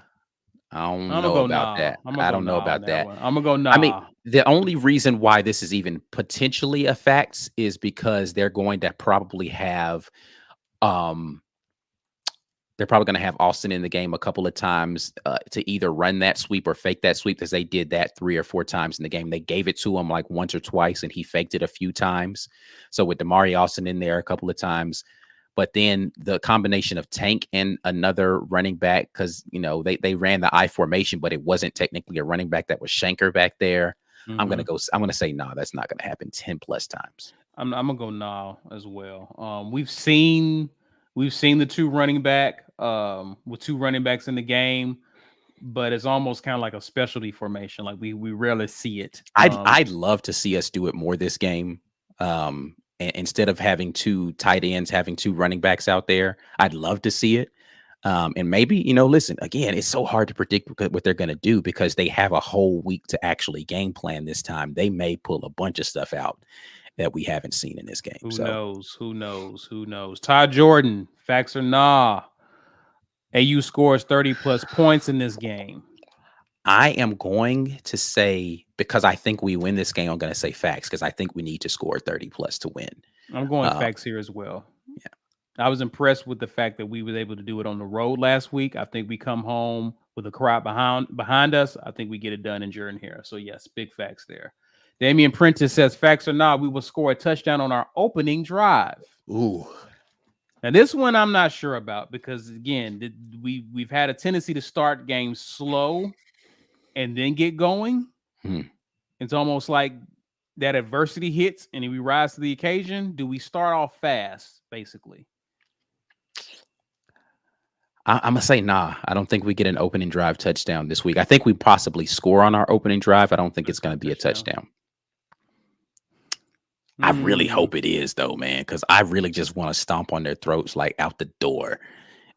I don't know about that. I don't know about that. I'm gonna go nah. I mean, the only reason why this is even potentially a fact is because they're going to probably have Austin in the game a couple of times to either run that sweep or fake that sweep, because they did that 3 or 4 times in the game. They gave it to him like once or twice, and he faked it a few times. So with Damari Austin in there a couple of times, but then the combination of Tank and another running back, because, you know, they ran the I formation, but it wasn't technically a running back. That was Shanker back there. I'm going to say, no, that's not going to happen 10 plus times. I'm going to go no as well. We've seen the 2 running back with 2 running backs in the game, but it's almost kind of like a specialty formation. Like, we rarely see it. I'd love to see us do it more this game. And instead of having 2 tight ends, having 2 running backs out there, I'd love to see it. And maybe, you know, listen, again, it's so hard to predict what they're going to do because they have a whole week to actually game plan this time. They may pull a bunch of stuff out that we haven't seen in this game. Who knows? Todd Jordan, facts or nah, AU scores 30 plus points in this game. I am going to say, because I think we win this game, I'm going to say facts, because I think we need to score 30 plus to win. I'm going facts here as well. Yeah. I was impressed with the fact that we were able to do it on the road last week. I think we come home with a crowd behind us. I think we get it done in Jordan here. So yes, big facts there. Damian Prentice says, facts or not, we will score a touchdown on our opening drive. Ooh. Now, this one I'm not sure about, because, again, we've had a tendency to start games slow and then get going. It's almost like that adversity hits and we rise to the occasion. Do we start off fast, basically? I'm going to say nah. I don't think we get an opening drive touchdown this week. I think we possibly score on our opening drive. I don't think it's going to be a touchdown. I really hope it is, though, man, because I really just want to stomp on their throats like out the door.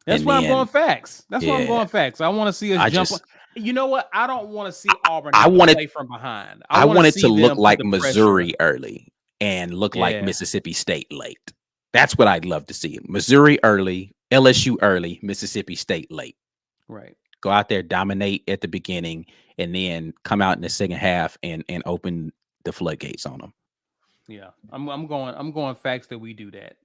That's why I'm going facts. That's why I'm going facts. I want to see us jump. You know what? I don't want to see Auburn play from behind. I want it to look like Missouri early and look like Mississippi State late. That's what I'd love to see. Missouri early, LSU early, Mississippi State late. Right. Go out there, dominate at the beginning, and then come out in the second half and open the floodgates on them. Yeah, I'm going facts that we do that.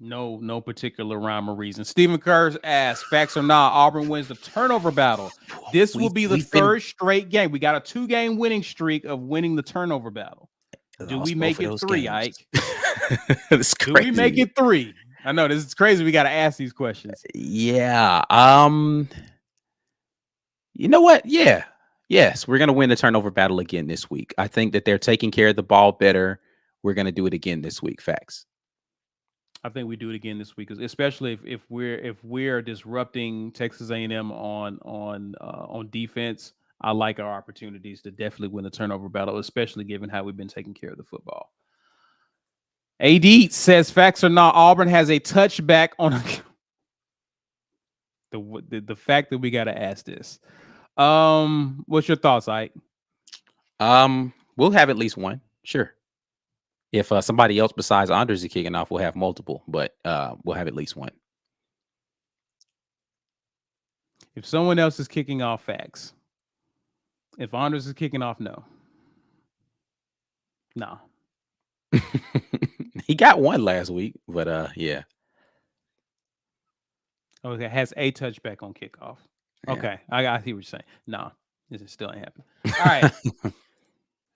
No particular rhyme or reason. Stephen Kerr asks, facts or not, Auburn wins the turnover battle. This will be the third straight game. We got a 2-game winning streak of winning the turnover battle. Do we make it 3, Ike? Do we make it 3? I know this is crazy. We got to ask these questions. Yeah. You know what? Yeah. Yes, we're going to win the turnover battle again this week. I think that they're taking care of the ball better. We're going to do it again this week. Facts. I think we do it again this week, especially if we're disrupting Texas A&M on defense. I like our opportunities to definitely win the turnover battle, especially given how we've been taking care of the football. AD says, facts or not, Auburn has a touchback on the fact that we got to ask this. What's your thoughts, Ike? We'll have at least one. Sure. If somebody else besides Anders is kicking off, we'll have multiple, but we'll have at least one. If someone else is kicking off, facts. If Anders is kicking off, no. He got one last week, but yeah. Okay, has a touchback on kickoff. Yeah. Okay, I see what you're saying. No, this still ain't happening. All right.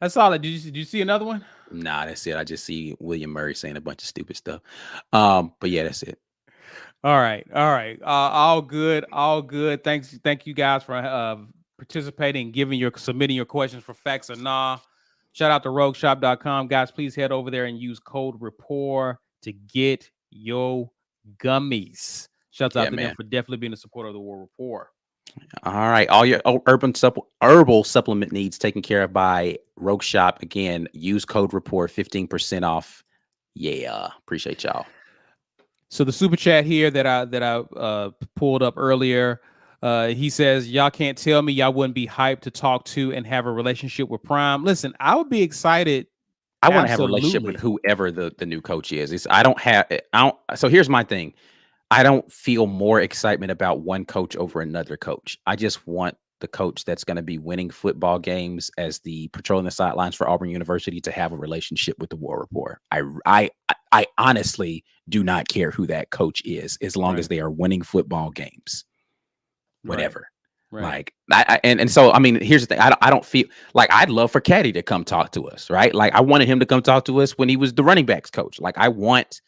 That's solid. Did you see another one? Nah, that's it. I just see William Murray saying a bunch of stupid stuff. But yeah, that's it. All right. All good. Thank you guys for participating, submitting your questions for facts or nah. Shout out to rogueshop.com. Guys, please head over there and use code Rapport to get your gummies. Shouts out to them for definitely being a supporter of the War Rapport. All right. All your herbal supplement needs taken care of by Rogue Shop. Again, use code Rapport, 15% off. Yeah. Appreciate y'all. So the super chat here that I pulled up earlier, he says, y'all can't tell me y'all wouldn't be hyped to talk to and have a relationship with Prime. Listen, I would be excited. I want to have a relationship with whoever the new coach is. So here's my thing. I don't feel more excitement about one coach over another coach. I just want the coach that's going to be winning football games as the patrolling the sidelines for Auburn University to have a relationship with the War Rapport. I honestly do not care who that coach is, as long as they are winning football games. Whatever. Right. Like so I mean, here's the thing. I don't feel like I'd love for Caddy to come talk to us, right? Like I wanted him to come talk to us when he was the running backs coach. Like I want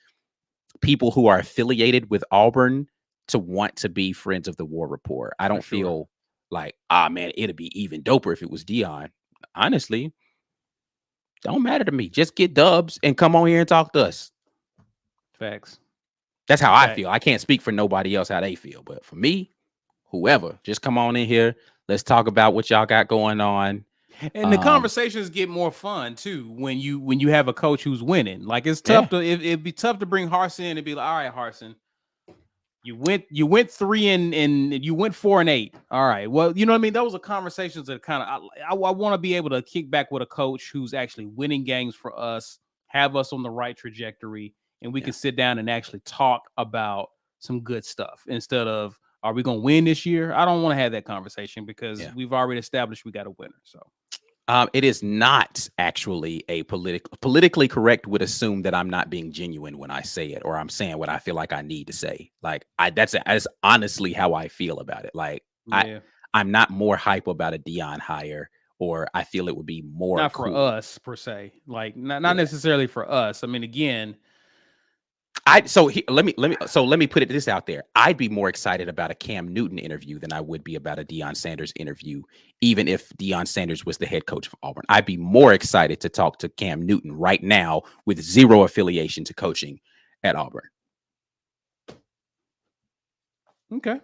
people who are affiliated with Auburn to want to be friends of the War Rapport. I don't feel like, man, it'd be even doper if it was Dion. Honestly, don't matter to me. Just get dubs and come on here and talk to us. Facts. That's how I feel. I can't speak for nobody else how they feel, but for me, whoever, just come on in here. Let's talk about what y'all got going on. And the conversations get more fun too when you have a coach who's winning. Like it's tough it'd be tough to bring Harson in and be like, all right, Harson, you went 3 and you went 4-8. All right. Well, you know what I mean? Those are conversations that kind of I want to be able to kick back with a coach who's actually winning games for us, have us on the right trajectory, and we can sit down and actually talk about some good stuff instead of, are we going to win this year? I don't want to have that conversation because we've already established we got a winner. So it is not actually a politically correct would assume that I'm not being genuine when I say it, or I'm saying what I feel like I need to say. Like that's honestly how I feel about it. Like I'm not more hype about a Dion hire, or I feel it would be more not cool. For us per se, like not necessarily for us. I mean, again, let me put this out there. I'd be more excited about a Cam Newton interview than I would be about a Deion Sanders interview, even if Deion Sanders was the head coach of Auburn. I'd be more excited to talk to Cam Newton right now with zero affiliation to coaching at Auburn. Okay.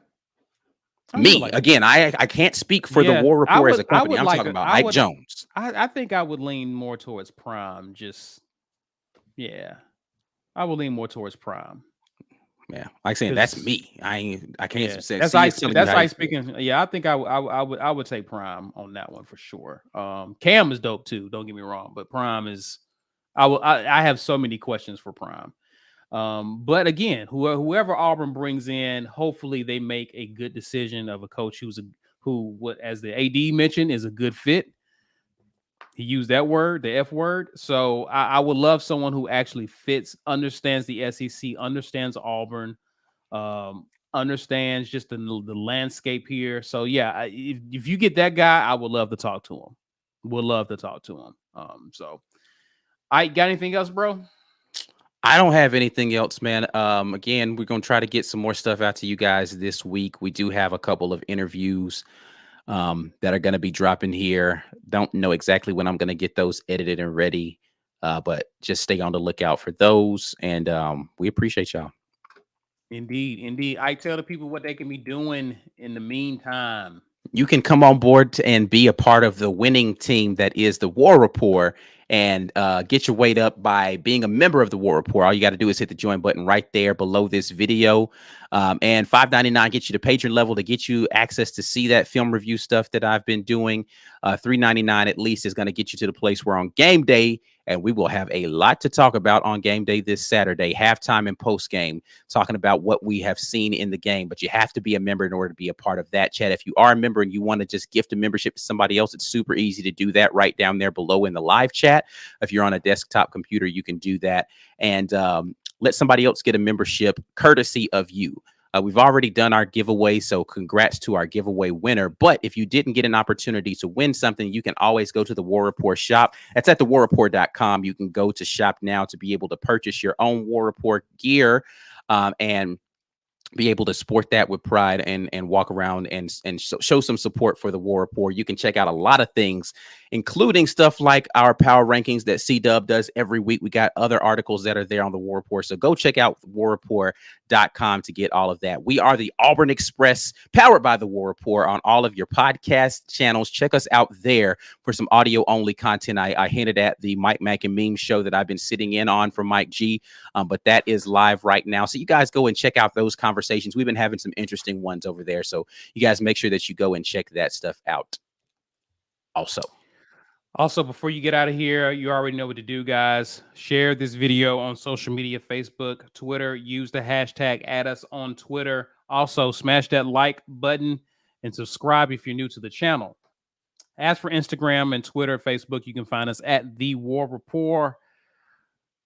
Again, I can't speak for the War Rapport as a company. I'm talking about Mike Jones. I think I would lean more towards Prime. I will lean more towards Prime. Yeah, like saying that's me. I can't say that's I speaking. Yeah, I think I would say Prime on that one for sure. Cam is dope too. Don't get me wrong, but Prime is. I have so many questions for Prime. But again, whoever Auburn brings in, hopefully they make a good decision of a coach who, as the AD mentioned, is a good fit. He used that word, the F word. So I would love someone who actually fits, understands the SEC, understands Auburn, understands just the landscape here. So yeah, if you get that guy, I would love to talk to him. Would love to talk to him. So I got anything else, bro? I don't have anything else, man. Again, we're gonna try to get some more stuff out to you guys this week. We do have a couple of interviews that are going to be dropping here. Don't know exactly when I'm going to get those edited and ready, but just stay on the lookout for those. And we appreciate y'all. Indeed. I tell the people what they can be doing in the meantime. You can come on board and be a part of the winning team that is the War Rapport, and get your weight up by being a member of the War Rapport. All you got to do is hit the join button right there below this video. And $5.99 gets you to patron level to get you access to see that film review stuff that I've been doing. $3.99 at least is going to get you to the place where on game day, and we will have a lot to talk about on game day this Saturday, halftime and post game, talking about what we have seen in the game. But you have to be a member in order to be a part of that chat. If you are a member and you want to just gift a membership to somebody else, it's super easy to do that right down there below in the live chat. If you're on a desktop computer, you can do that. And let somebody else get a membership courtesy of you. We've already done our giveaway, so congrats to our giveaway winner. But if you didn't get an opportunity to win something, you can always go to the War Rapport shop. That's at thewarrapport.com. You can go to shop now to be able to purchase your own War Rapport gear and be able to sport that with pride and walk around and show some support for the War Rapport. You can check out a lot of things, including stuff like our power rankings that C-Dub does every week. We got other articles that are there on the War Rapport. So go check out warrapport.com to get all of that. We are the Auburn Express, powered by the War Rapport, on all of your podcast channels. Check us out there for some audio only content. I hinted at the Mike Mack and Meme show that I've been sitting in on for Mike G, but that is live right now. So you guys go and check out those conversations. We've been having some interesting ones over there. So you guys make sure that you go and check that stuff out. Also, before you get out of here, you already know what to do, guys. Share this video on social media, Facebook, Twitter. Use the hashtag @us on Twitter. Also, smash that like button and subscribe if you're new to the channel. As for Instagram and Twitter, Facebook, you can find us at The War Rapport.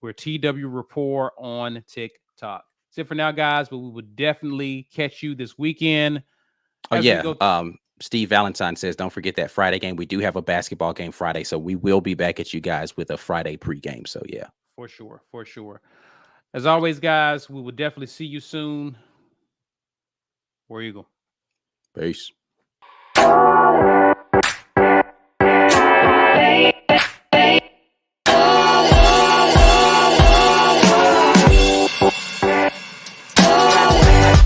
We're TW Rapport on TikTok. That's it for now, guys, but we will definitely catch you this weekend. Oh, yeah. Steve Valentine says, don't forget that Friday game. We do have a basketball game Friday, so we will be back at you guys with a Friday pregame. So, yeah. For sure. As always, guys, we will definitely see you soon. War Eagle. Peace.